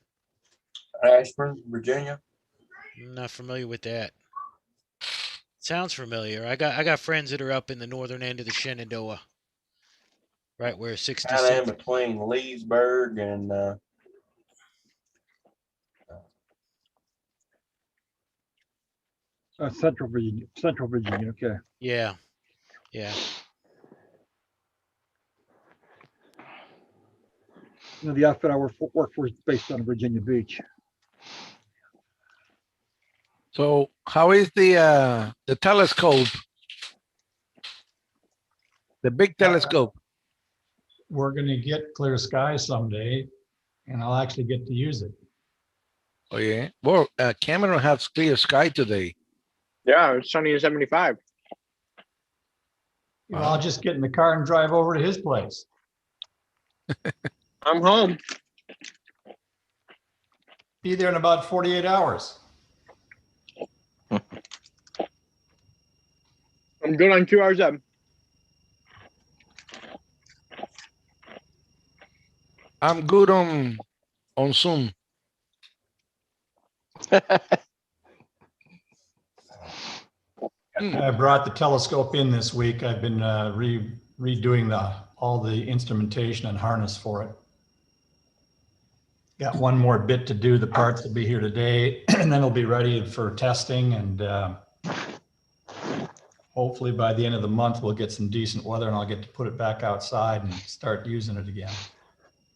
to Ashburn, Virginia. I'm not familiar with that. Sounds familiar. I got friends that are up in the northern end of the Shenandoah. Right where Kind of 66. in between Leesburg and Central Virginia. Central Virginia. Okay. Yeah. Yeah. You know, the outfit I work for is based on Virginia Beach. So how is the telescope? The big telescope. We're going to get clear skies someday, and I'll actually get to use it. Oh yeah. Well, Cameron has clear sky today. Yeah, it's sunny and 75. Well, I'll just get in the car and drive over to his place. I'm home. Be there in about 48 hours. I'm good on 2 hours up. I'm good on Zoom. I brought the telescope in this week. I've been redoing all the instrumentation and harness for it. Got one more bit to do. The parts will be here today, and then it'll be ready for testing. And hopefully by the end of the month, we'll get some decent weather, and I'll get to put it back outside and start using it again.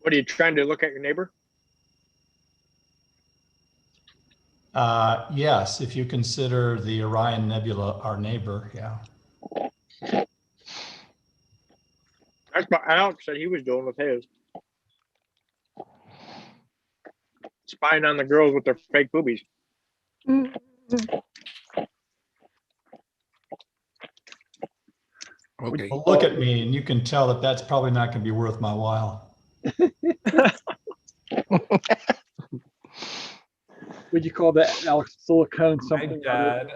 What are you trying to look at your neighbor? Yes, if you consider the Orion Nebula our neighbor, yeah. That's what Alex said he was doing with his. Spying on the girls with their fake boobies. Okay. Well, look at me, and you can tell that that's probably not going to be worth my while. Would you call that, Alex, silicone something? My dad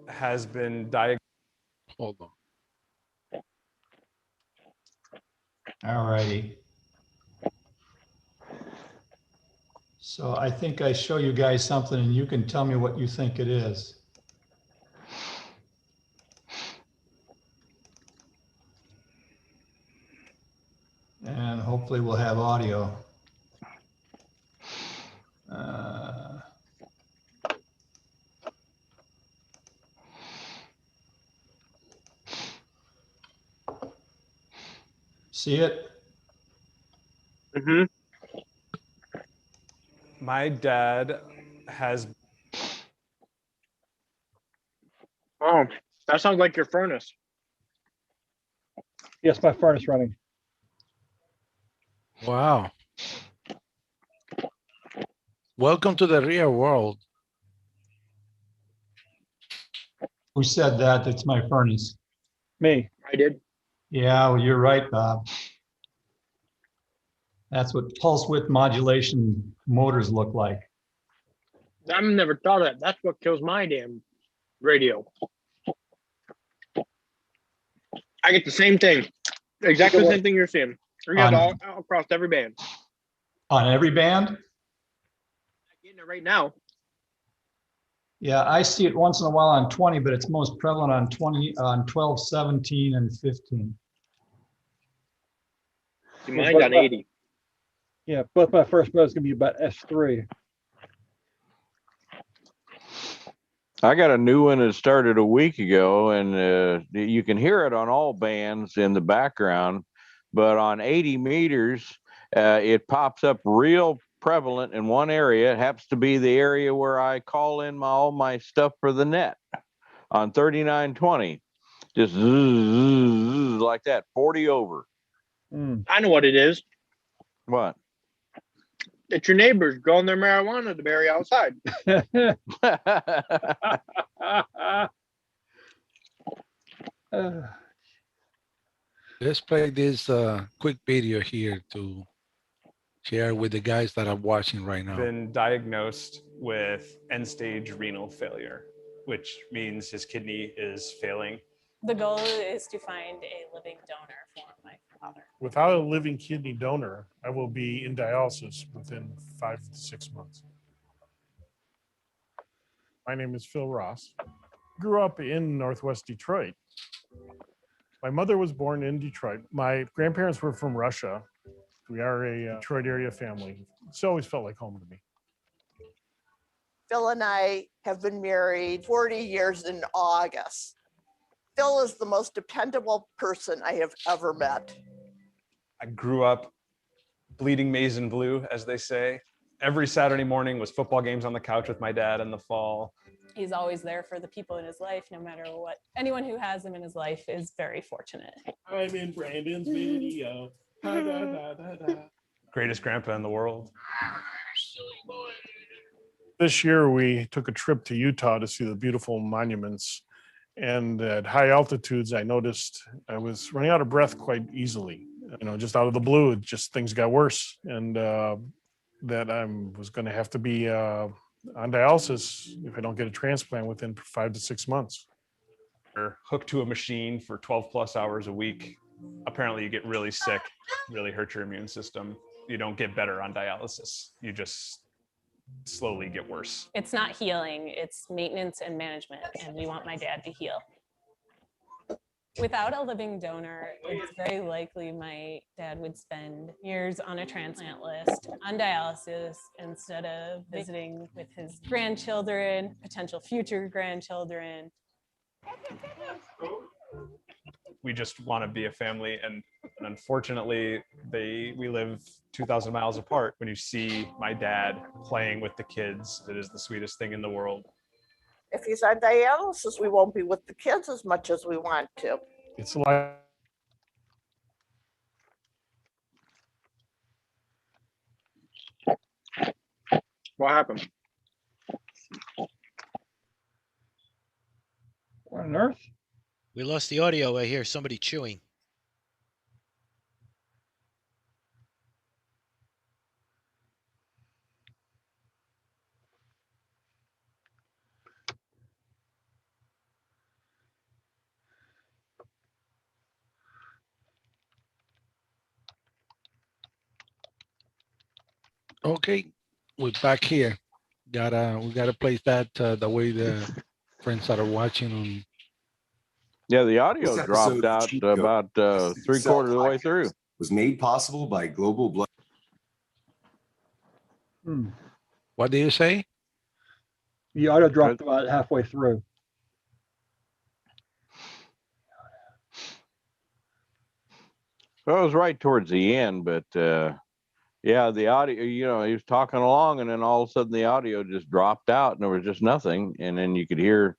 has been diagnosed. Hold on. All righty. So I think I show you guys something, and you can tell me what you think it is. And hopefully we'll have audio. See it? Mm-hmm. My dad has. Oh, that sounds like your furnace. Yes, my furnace running. Wow. Welcome to the real world. Who said that? It's my furnace. Me. I did. Yeah, well, you're right, Bob. That's what pulse width modulation motors look like. I've never thought of that. That's what kills my damn radio. I get the same thing. Exactly the same thing you're seeing. You have all across every band. On every band? I'm getting it right now. Yeah, I see it once in a while on 20, but it's most prevalent on 12, 17, and 15. See, mine's on 80. Yeah, both my first mode's gonna be about S3. I got a new one that started a week ago, and you can hear it on all bands in the background, but on 80 meters, it pops up real prevalent in one area. It happens to be the area where I call in all my stuff for the net on 3920. Just zzz, like that, 40 over. I know what it is. What? It's your neighbors growing their marijuana to bury outside. Let's play this quick video here to share with the guys that are watching right now. Been diagnosed with end-stage renal failure, which means his kidney is failing. The goal is to find a living donor for my father. Without a living kidney donor, I will be in dialysis within 5 to 6 months. My name is Phil Ross. Grew up in Northwest Detroit. My mother was born in Detroit. My grandparents were from Russia. We are a Detroit area family. It's always felt like home to me. Phil and I have been married 40 years in August. Phil is the most dependable person I have ever met. I grew up bleeding maize and blue, as they say. Every Saturday morning was football games on the couch with my dad in the fall. He's always there for the people in his life, no matter what. Anyone who has him in his life is very fortunate. I'm in Brandon's video. Da, da, da, da, da. Greatest grandpa in the world. This year, we took a trip to Utah to see the beautiful monuments. And at high altitudes, I noticed I was running out of breath quite easily. You know, just out of the blue, things got worse. And that I was going to have to be on dialysis if I don't get a transplant within 5 to 6 months. You're hooked to a machine for 12 plus hours a week. Apparently you get really sick, really hurt your immune system. You don't get better on dialysis. You just slowly get worse. It's not healing, it's maintenance and management, and we want my dad to heal. Without a living donor, it's very likely my dad would spend years on a transplant list on dialysis instead of visiting with his grandchildren, potential future grandchildren. We just want to be a family, and unfortunately we live 2,000 miles apart. When you see my dad playing with the kids, it is the sweetest thing in the world. If he's on dialysis, we won't be with the kids as much as we want to. It's like What happened? What on earth? We lost the audio. I hear somebody chewing. Okay, we're back here. We gotta place that the way the friends that are watching on. Yeah, the audio dropped out about 3/4 of the way through. Was made possible by Global Blood. What do you say? The audio dropped about halfway through. Well, it was right towards the end, but yeah, the audio, he was talking along, and then all of a sudden the audio just dropped out and there was just nothing. And then you could hear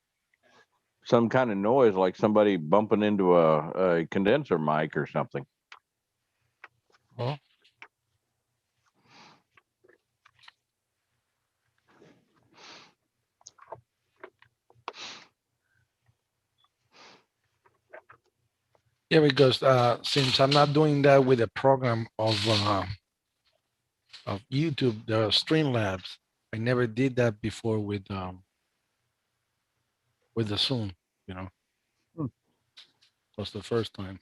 some kind of noise like somebody bumping into a condenser mic or something. Well, yeah, because since I'm not doing that with a program of YouTube, the Streamlabs, I never did that before with the Zoom, you know. Was the first time.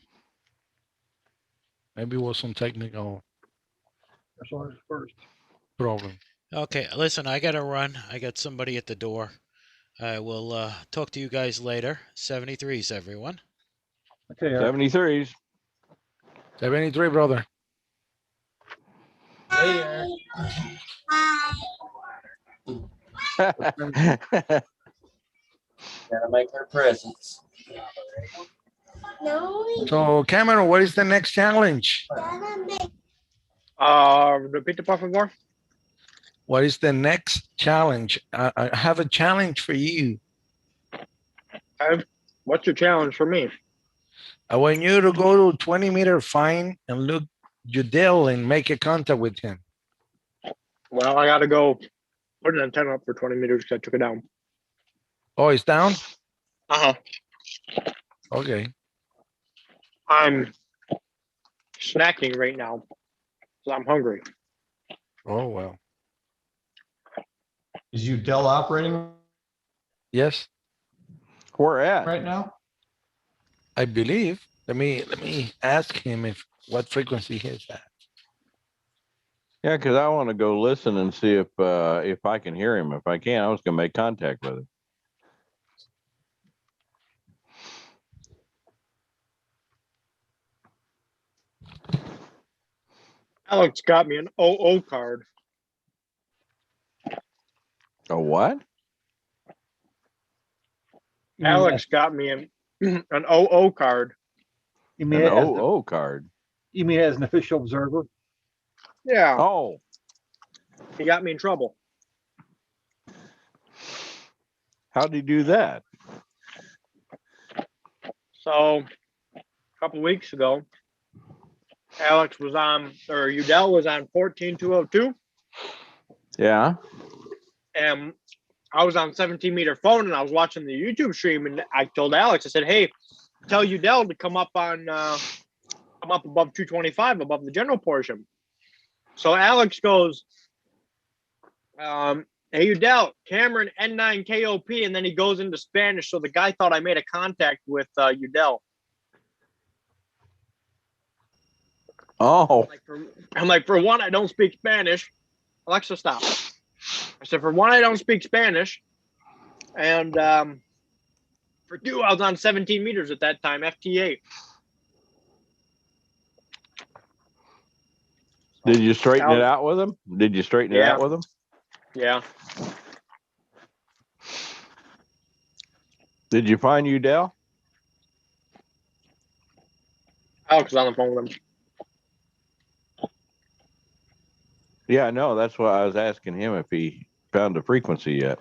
Maybe it was some technical That's always first. problem. Okay, listen, I gotta run. I got somebody at the door. I will talk to you guys later. 73s, everyone. Okay, Eric. 73s. 73, brother. Hey, Gotta make her presence. So, Cameron, what is the next challenge? Repeat the por favor. What is the next challenge? I have a challenge for you. What's your challenge for me? I want you to go to 20-meter fine and look Udell and make a contact with him. Well, I got to go put an antenna up for 20 meters because I took it down. Oh, it's down? Uh-huh. Okay. I'm snacking right now because I'm hungry. Oh, well. Is Udell operating Yes. Where at? right now? I believe. Let me ask him what frequency he is at. Yeah, because I want to go listen and see if I can hear him. If I can, I was gonna make contact with him. Alex got me an OO card. A what? Alex got me an OO card. You mean An it as the- OO card? You mean as an official observer? Yeah. Oh. He got me in trouble. How'd he do that? So a couple weeks ago, Alex was on, or Udell was on 14202, Yeah. and I was on 17-meter phone, and I was watching the YouTube stream, and I told Alex, I said, "Hey, tell Udell to come up on, come up above 225, above the general portion." So Alex goes, "Hey, Udell, Cameron N9KOP," and then he goes into Spanish. So the guy thought I made a contact with Udell. Oh. I'm like, for one, I don't speak Spanish. Alexa, stop. I said, for one, I don't speak Spanish. And for two, I was on 17 meters at that time, FT8. Did you straighten it out with him? Did you straighten it out with him? Yeah. Did you find Udell? Alex was on the phone with him. Yeah, no, that's why I was asking him if he found a frequency yet.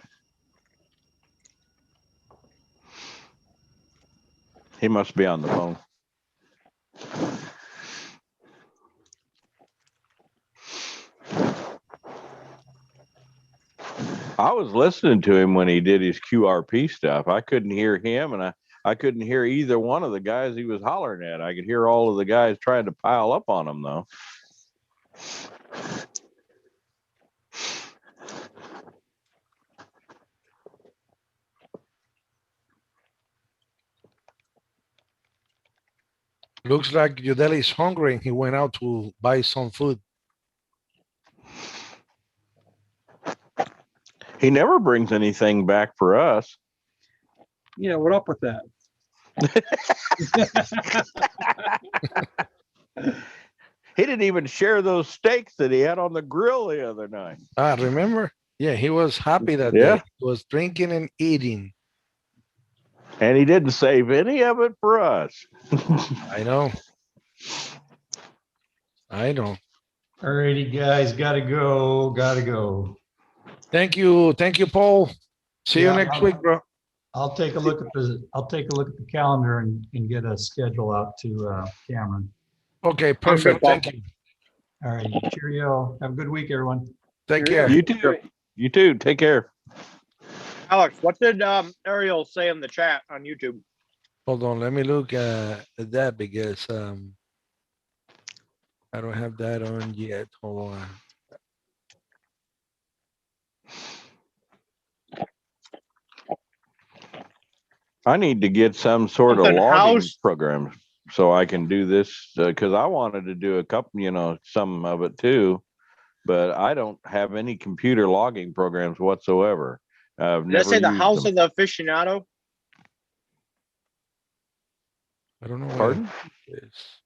He must be on the phone. I was listening to him when he did his QRP stuff. I couldn't hear him, and I couldn't hear either one of the guys he was hollering at. I could hear all of the guys trying to pile up on him, though. Looks like Udell is hungry. He went out to buy some food. He never brings anything back for us. Yeah, what up with that? He didn't even share those steaks that he had on the grill the other night. Remember? Yeah, he was happy that Yeah. day. He was drinking and eating. And he didn't save any of it for us. I know. I know. Alrighty, guys, gotta go. Thank you, Paul. See you Yeah, next week, bro. I'll take a look at the calendar and get a schedule out to Cameron. Okay, perfect. Thank you. All right, cheerio. Have a good week, everyone. Take care. You too. You too. Take care. Alex, what did Ariel say in the chat on YouTube? Hold on, let me look at that because I don't have that on yet. Hold on. I need to get some sort of Something logging house. program so I can do this because I wanted to do a couple, some of it too, but I don't have any computer logging programs whatsoever. I've Did I never say the used house them. of the aficionado? I don't know where Pardon? it is.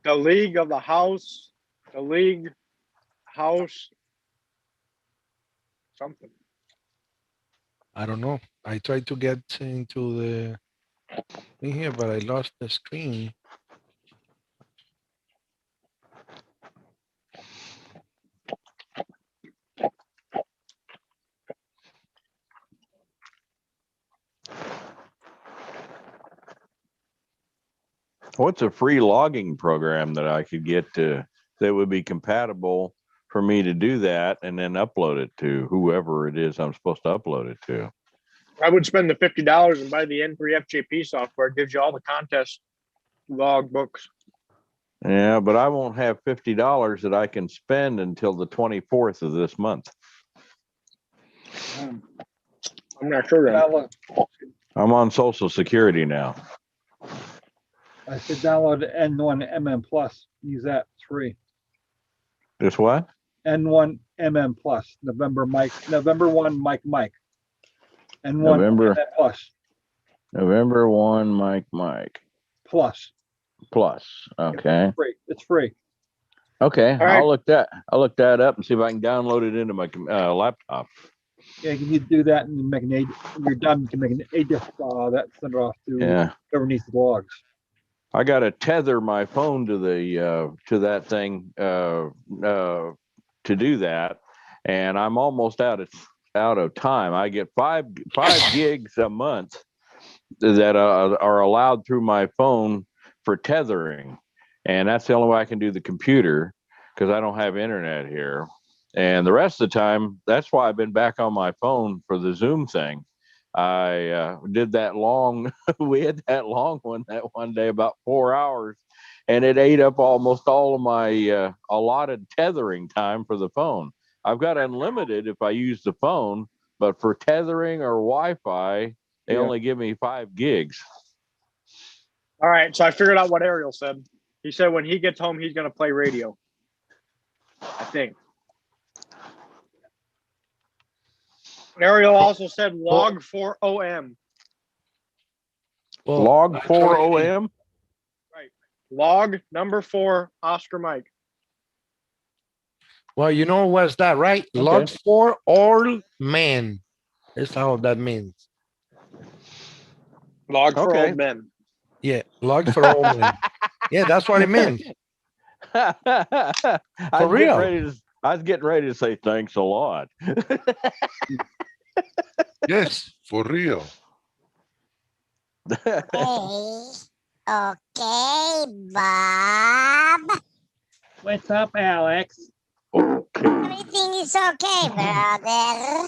The League of the House. The League House. Something. I don't know. I tried to get into the thing here, but I lost the screen. What's a free logging program that I could get to that would be compatible for me to do that and then upload it to whoever it is I'm supposed to upload it to? I would spend the $50 and buy the N3 FJP software. It gives you all the contest log books. Yeah, but I won't have $50 that I can spend until the 24th of this month. I'm not sure. That. I'm on Social Security now. I said download N1 MM Plus. Use that. It's free. Just what? N1 MM Plus. November 1 Mike. N1 November MM Plus. November 1 Mike. Plus. Okay. It's free. Okay. All right. I'll look that up and see if I can download it into my laptop. Yeah, you need to do that and make an A. When you're done, you can make an ADIF that send it off to whoever needs the logs. I got to tether my phone to the to that thing to do that, and I'm almost out of time. I get five gigs a month that are allowed through my phone for tethering, and that's the only way I can do the computer because I don't have internet here. And the rest of the time, that's why I've been back on my phone for the Zoom thing. I did that long. We had that long one that one day, about 4 hours, and it ate up almost all of my allotted tethering time for the phone. I've got unlimited if I use the phone, but for tethering or Wi-Fi, they only give me 5 gigs. All right, so I figured out what Ariel said. He said when he gets home, he's going to play radio. I think. Ariel also said log 4 OM. Well, log 4 OM? Right. Log number 4 Oscar Mike. Well, you know what's that, right? Okay. Log 4 all men. That's how that means. Log for old men. Yeah, log for all men. Yeah, that's what it means. For real. I was getting ready to say thanks a lot. Yes, for real. Okay, Bob. What's up, Alex? Everything is okay, brother.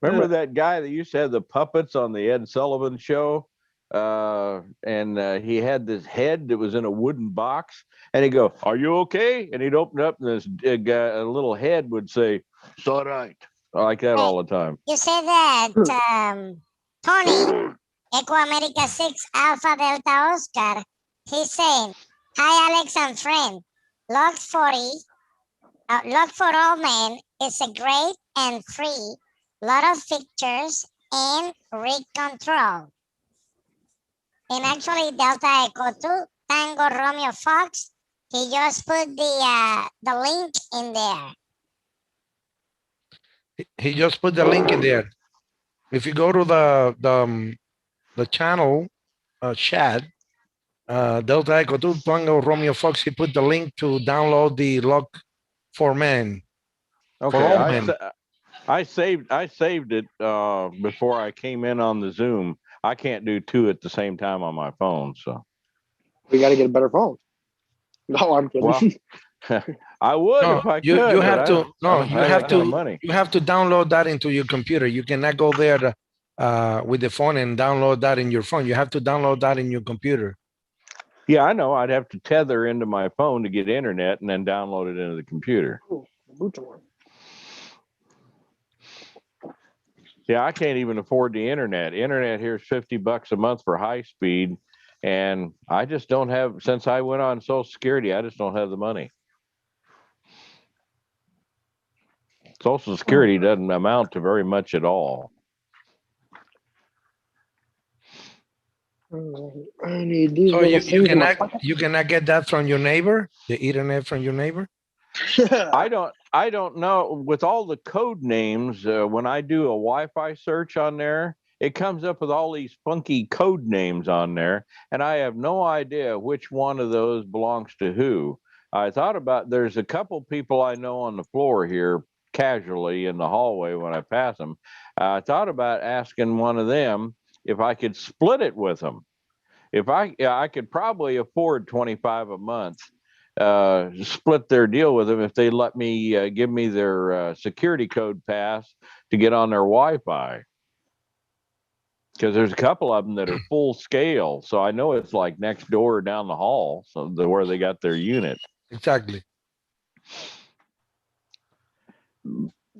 Remember that guy that used to have the puppets on the Ed Sullivan show? And he had this head that was in a wooden box, and he'd go, "Are you okay?" And he'd open it up, and this a little head would say, "It's all right." I like that all the time. You say that, Tony, Echo America 6 Alpha Delta Oscar, he's saying, "Hi, Alex and friend. Log 4 all men is a great and free, lot of features and rig control. And actually, Delta Echo 2, Tango Romeo Fox, he just put the link in there." He just put the link in there. If you go to the channel chat, Delta Echo 2 Tango Romeo Fox, he put the link to download the log for men. Okay, for all men. I saved it before I came in on the Zoom. I can't do 2 at the same time on my phone, so we got to get a better phone. No, I'm kidding. Well, I would if I could. You have to money. you have to download that into your computer. You cannot go there with the phone and download that in your phone. You have to download that in your computer. Yeah, I know. I'd have to tether into my phone to get internet and then download it into the computer. Yeah, I can't even afford the internet. Internet here is $50 a month for high speed. And I just don't have, since I went on Social Security, I just don't have the money. Social Security doesn't amount to very much at all. I need these So little you things in my you cannot get that from your neighbor, the internet from your neighbor? I don't know. With all the code names, when I do a Wi-Fi search on there, it comes up with all these funky code names on there, and I have no idea which one of those belongs to who. I thought about, there's a couple people I know on the floor here casually in the hallway when I pass them. I thought about asking one of them if I could split it with them. If I could probably afford $25 a month, split their deal with them if they let me give me their security code pass to get on their Wi-Fi. Because there's a couple of them that are full scale, so I know it's like next door or down the hall, so where they got their unit. Exactly.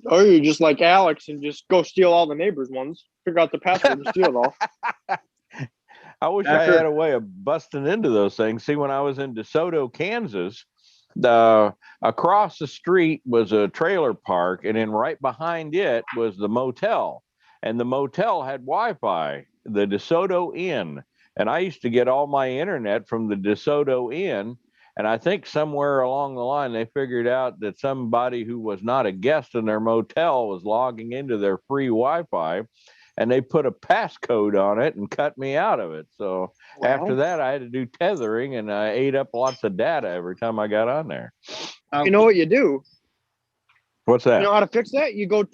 Or you just like Alex and just go steal all the neighbors' ones, figure out the password and steal it all. I wish I had a way of busting into those things. See, when I was in DeSoto, Kansas, across the street was a trailer park, and then right behind it was the motel. And the motel had Wi-Fi, the DeSoto Inn. And I used to get all my internet from the DeSoto Inn. And I think somewhere along the line, they figured out that somebody who was not a guest in their motel was logging into their free Wi-Fi. And they put a passcode on it and cut me out of it. So after that, I had to do tethering, and I ate up lots of data every time I got on there. You know what you do? What's that? You know how to fix that? You go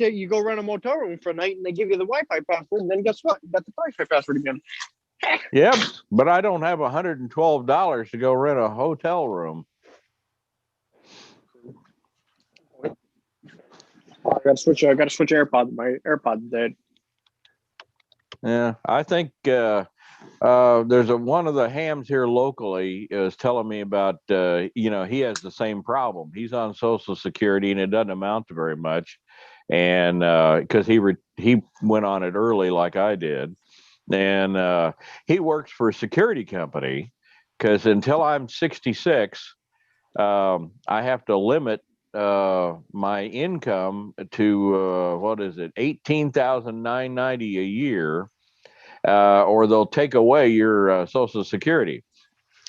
rent a motel room for a night, and they give you the Wi-Fi password. And then guess what? You got the Wi-Fi password again. Yep, but I don't have $112 to go rent a hotel room. I got to switch AirPods. My AirPods dead. Yeah, I think there's one of the hams here locally is telling me about, he has the same problem. He's on Social Security and it doesn't amount to very much. And because he went on it early like I did. And he works for a security company because until I'm 66, I have to limit my income to what is it, $18,990 a year, or they'll take away your Social Security.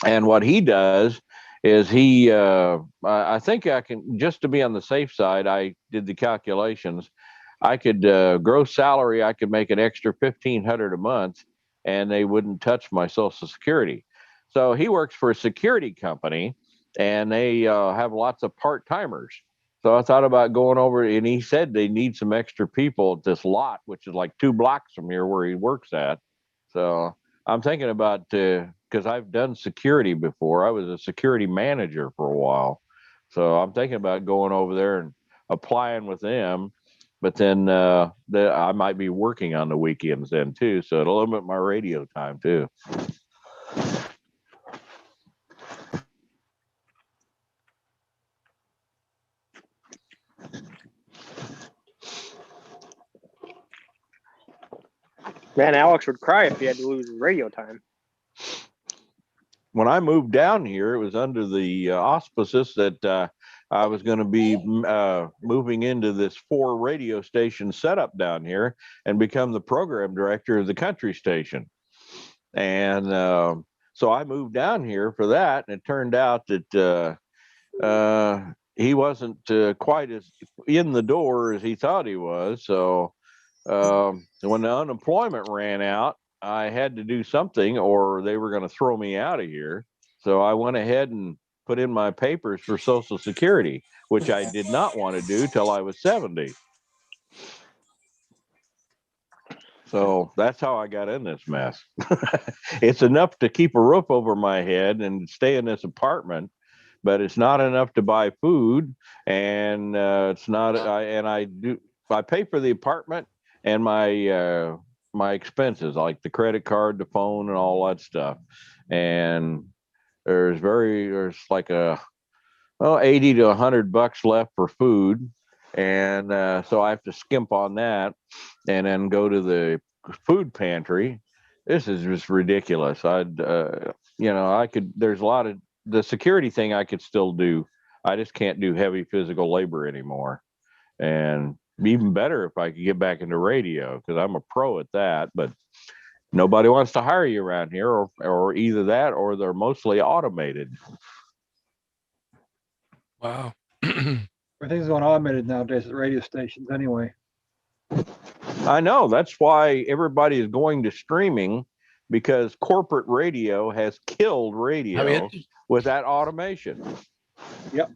And what he does is I think I can, just to be on the safe side, I did the calculations. I could gross salary, I could make an extra $1,500 a month, and they wouldn't touch my Social Security. So he works for a security company, and they have lots of part-timers. So I thought about going over, and he said they need some extra people at this lot, which is like 2 blocks from here where he works at. So I'm thinking about, because I've done security before. I was a security manager for a while. So I'm thinking about going over there and applying with them. But then I might be working on the weekends then too. So it'll limit my radio time too. Man, Alex would cry if he had to lose his radio time. When I moved down here, it was under the auspices that I was going to be moving into this 4 radio station setup down here and become the program director of the country station. And so I moved down here for that. And it turned out that he wasn't quite as in the door as he thought he was. So when the unemployment ran out, I had to do something or they were going to throw me out of here. So I went ahead and put in my papers for Social Security, which I did not want to do till I was 70. So that's how I got in this mess. It's enough to keep a roof over my head and stay in this apartment, but it's not enough to buy food. And it's not, I pay for the apartment and my my expenses, like the credit card, the phone, and all that stuff. And there's like 80 to $100 left for food. And so I have to skimp on that and then go to the food pantry. This is just ridiculous. There's a lot of the security thing I could still do. I just can't do heavy physical labor anymore. And even better if I could get back into radio, because I'm a pro at that, but nobody wants to hire you around here, or either that or they're mostly automated. Wow. Everything's going automated nowadays at radio stations anyway. I know. That's why everybody is going to streaming, because corporate radio has killed radio with that automation. Yep.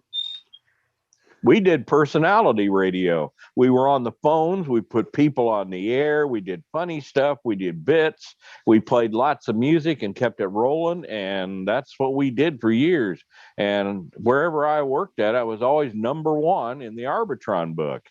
We did personality radio. We were on the phones. We put people on the air. We did funny stuff. We did bits. We played lots of music and kept it rolling. And that's what we did for years. And wherever I worked at, I was always #1 in the Arbitron book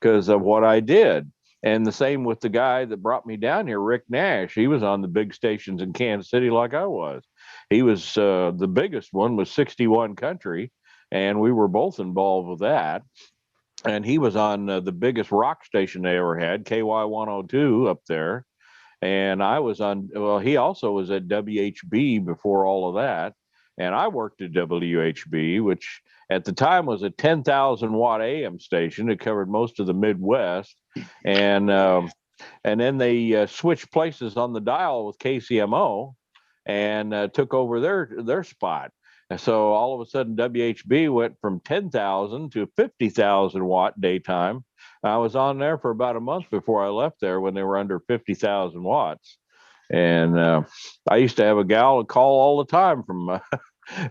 because of what I did. And the same with the guy that brought me down here, Rick Nash. He was on the big stations in Kansas City like I was. He was the biggest one was 61 Country. And we were both involved with that. And he was on the biggest rock station they ever had, KY 102 up there. And I was on, well, he also was at WHB before all of that. And I worked at WHB, which at the time was a 10,000 watt AM station. It covered most of the Midwest. And then they switched places on the dial with KCMO and took over their spot. And so all of a sudden, WHB went from 10,000 to 50,000 watt daytime. I was on there for about a month before I left there when they were under 50,000 watts. And I used to have a gal call all the time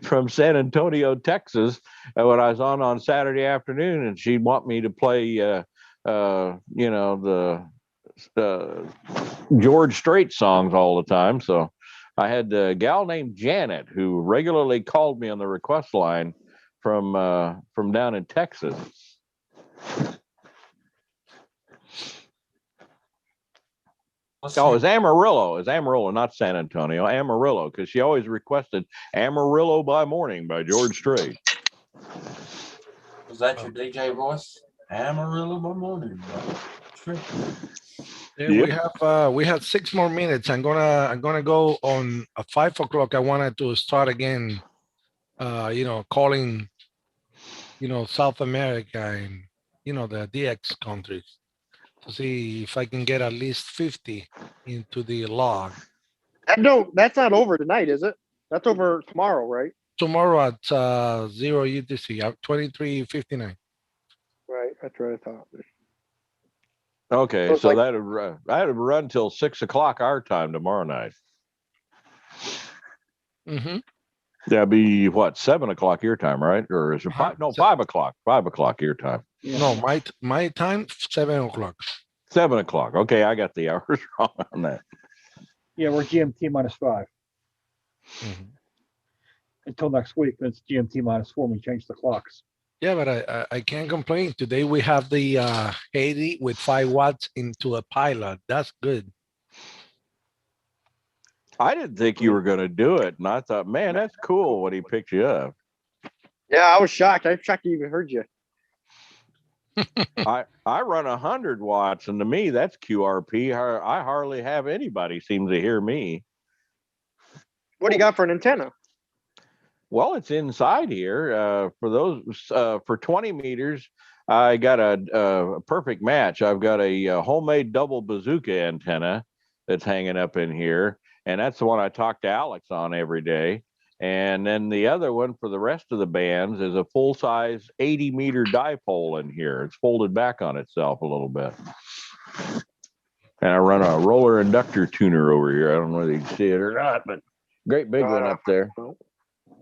from San Antonio, Texas, when I was on Saturday afternoon, and she'd want me to play, the George Strait songs all the time. So I had a gal named Janet who regularly called me on the request line from down in Texas. It's Amarillo. It's Amarillo, not San Antonio. Amarillo, because she always requested Amarillo by Morning by George Strait. Was that your DJ voice? Amarillo by Morning. Yeah, we have 6 more minutes. I'm gonna go on at 5 o'clock. I wanted to start again, calling, South America and the DX countries to see if I can get at least 50 into the log. That's not over tonight, is it? That's over tomorrow, right? Tomorrow at 0 UTC, 23:59. Right, that's what I thought. Okay, so that'd run till 6 o'clock our time tomorrow night. Mm-hmm. That'd be what, 7 o'clock your time, right? Or is it 5? No, 5 o'clock. 5 o'clock your time. Yeah. No, my time 7 o'clock. 7 o'clock. Okay, I got the hours wrong on that. Yeah, we're GMT -5. Mm-hmm. Until next week, then it's GMT -4 when we change the clocks. Yeah, but I can't complain. Today we have the 80 with 5 watts into a pilot. That's good. I didn't think you were going to do it, and I thought, man, that's cool when he picked you up. Yeah, I was shocked. I'm shocked he even heard you. I run 100 watts, and to me, that's QRP. I hardly have anybody seem to hear me. What do you got for an antenna? Well, it's inside here. For those for 20 meters, I got a perfect match. I've got a homemade double bazooka antenna that's hanging up in here, and that's the one I talk to Alex on every day. And then the other one for the rest of the bands is a full-size 80-meter dipole in here. It's folded back on itself a little bit. And I run a roller inductor tuner over here. I don't know whether you can see it or not, but great big one up there.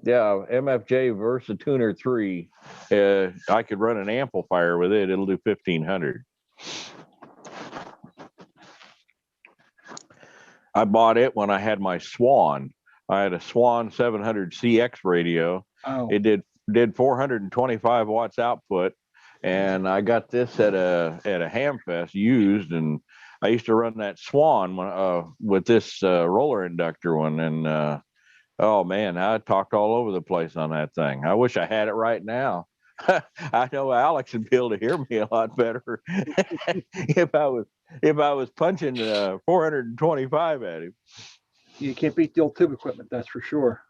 Yeah, MFJ Versatuner 3. I could run an amplifier with it. It'll do 1,500. I bought it when I had my Swan. I had a Swan 700 CX radio. Oh. It did 425 watts output, and I got this at a Hamfest used, and I used to run that Swan with this roller inductor one, and oh man, I talked all over the place on that thing. I wish I had it right now. I know Alex would be able to hear me a lot better if I was punching 425 at him. You can't beat the old tube equipment, that's for sure.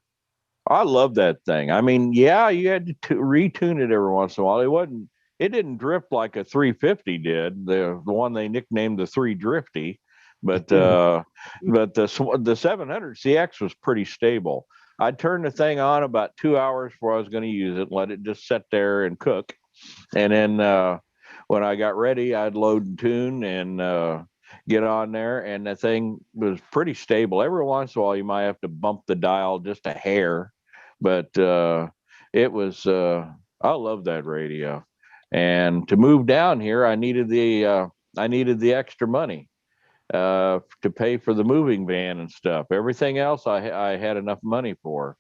I love that thing. I mean, yeah, you had to retune it every once in a while. It didn't drift like a 350 did, the one they nicknamed the 3 Drifty, but the 700CX was pretty stable. I'd turn the thing on about 2 hours before I was going to use it, let it just sit there and cook. And then when I got ready, I'd load and tune and get on there, and the thing was pretty stable. Every once in a while, you might have to bump the dial just a hair, but it was, I love that radio. And to move down here, I needed the extra money to pay for the moving van and stuff. Everything else I had enough money for.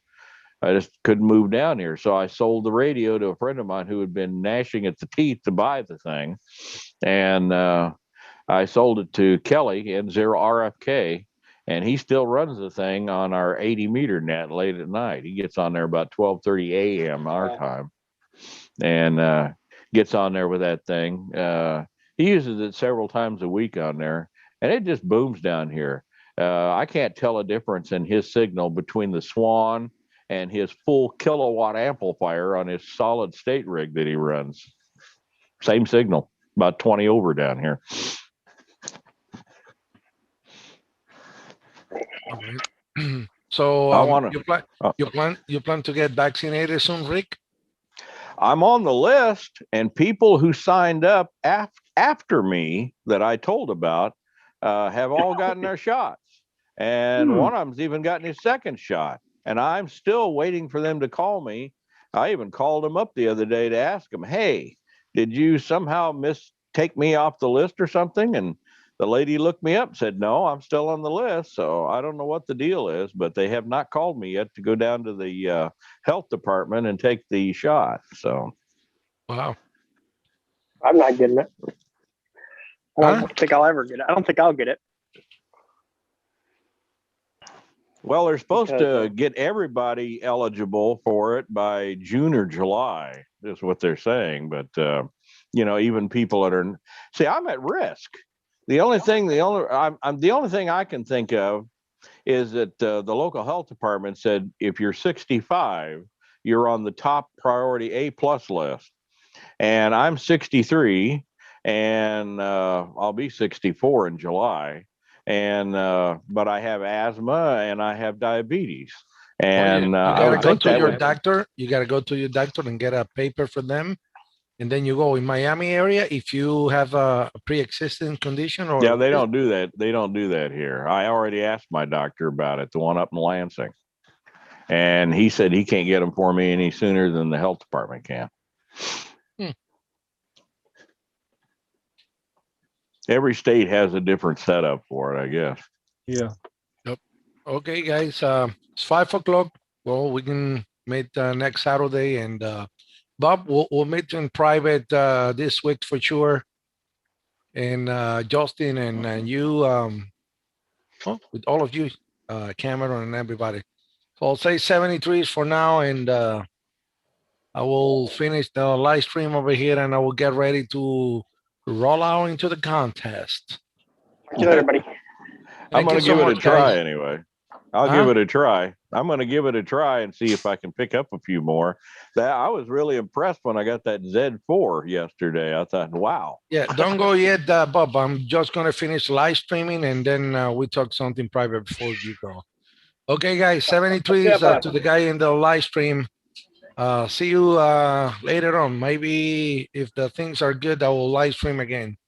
I just couldn't move down here. So I sold the radio to a friend of mine who had been gnashing at the teeth to buy the thing. And I sold it to Kelly in 0RFK, and he still runs the thing on our 80 meter net late at night. He gets on there about 12:30 a.m. our time, and gets on there with that thing. He uses it several times a week on there, and it just booms down here. I can't tell a difference in his signal between the Swan and his full kilowatt amplifier on his solid state rig that he runs. Same signal, about 20 over down here. So you plan to get vaccinated soon, Rick? I'm on the list, and people who signed up after me that I told about have all gotten their shots, and one of them's even gotten his second shot. And I'm still waiting for them to call me. I even called them up the other day to ask them, hey, did you somehow take me off the list or something? And the lady looked me up and said, no, I'm still on the list. So I don't know what the deal is, but they have not called me yet to go down to the health department and take the shot. So. Wow. I'm not getting it. I don't think I'll ever get it. I don't think I'll get it. Well, they're supposed to get everybody eligible for it by June or July, is what they're saying. But, even people that are, see, I'm at risk. The only thing I can think of is that the local health department said, if you're 65, you're on the top priority A+ list. And I'm 63, and I'll be 64 in July. And but I have asthma and I have diabetes, and you gotta go to your doctor. You gotta go to your doctor and get a paper for them, and then you go in Miami area if you have a pre-existing condition. Or yeah, they don't do that. They don't do that here. I already asked my doctor about it, the one up in Lansing, and he said he can't get them for me any sooner than the health department can. Every state has a different setup for it, I guess. Yeah. Yep. Okay, guys. It's 5 o'clock. Well, we can meet next Saturday, and Bob, we'll meet in private this week for sure. And Justin and you, with all of you, Cameron and everybody. So I'll say 73s for now, and I will finish the live stream over here, and I will get ready to roll out into the contest. Thank you, everybody. I'm going to give it a try anyway. I'll give it a try. I'm going to give it a try and see if I can pick up a few more. I was really impressed when I got that Z4 yesterday. I thought, wow. Yeah, don't go yet, Bob. I'm just going to finish live streaming, and then we talk something private before you go. Okay, guys, 73s to the guy in the live stream. See you later on. Maybe if the things are good, I will live stream again.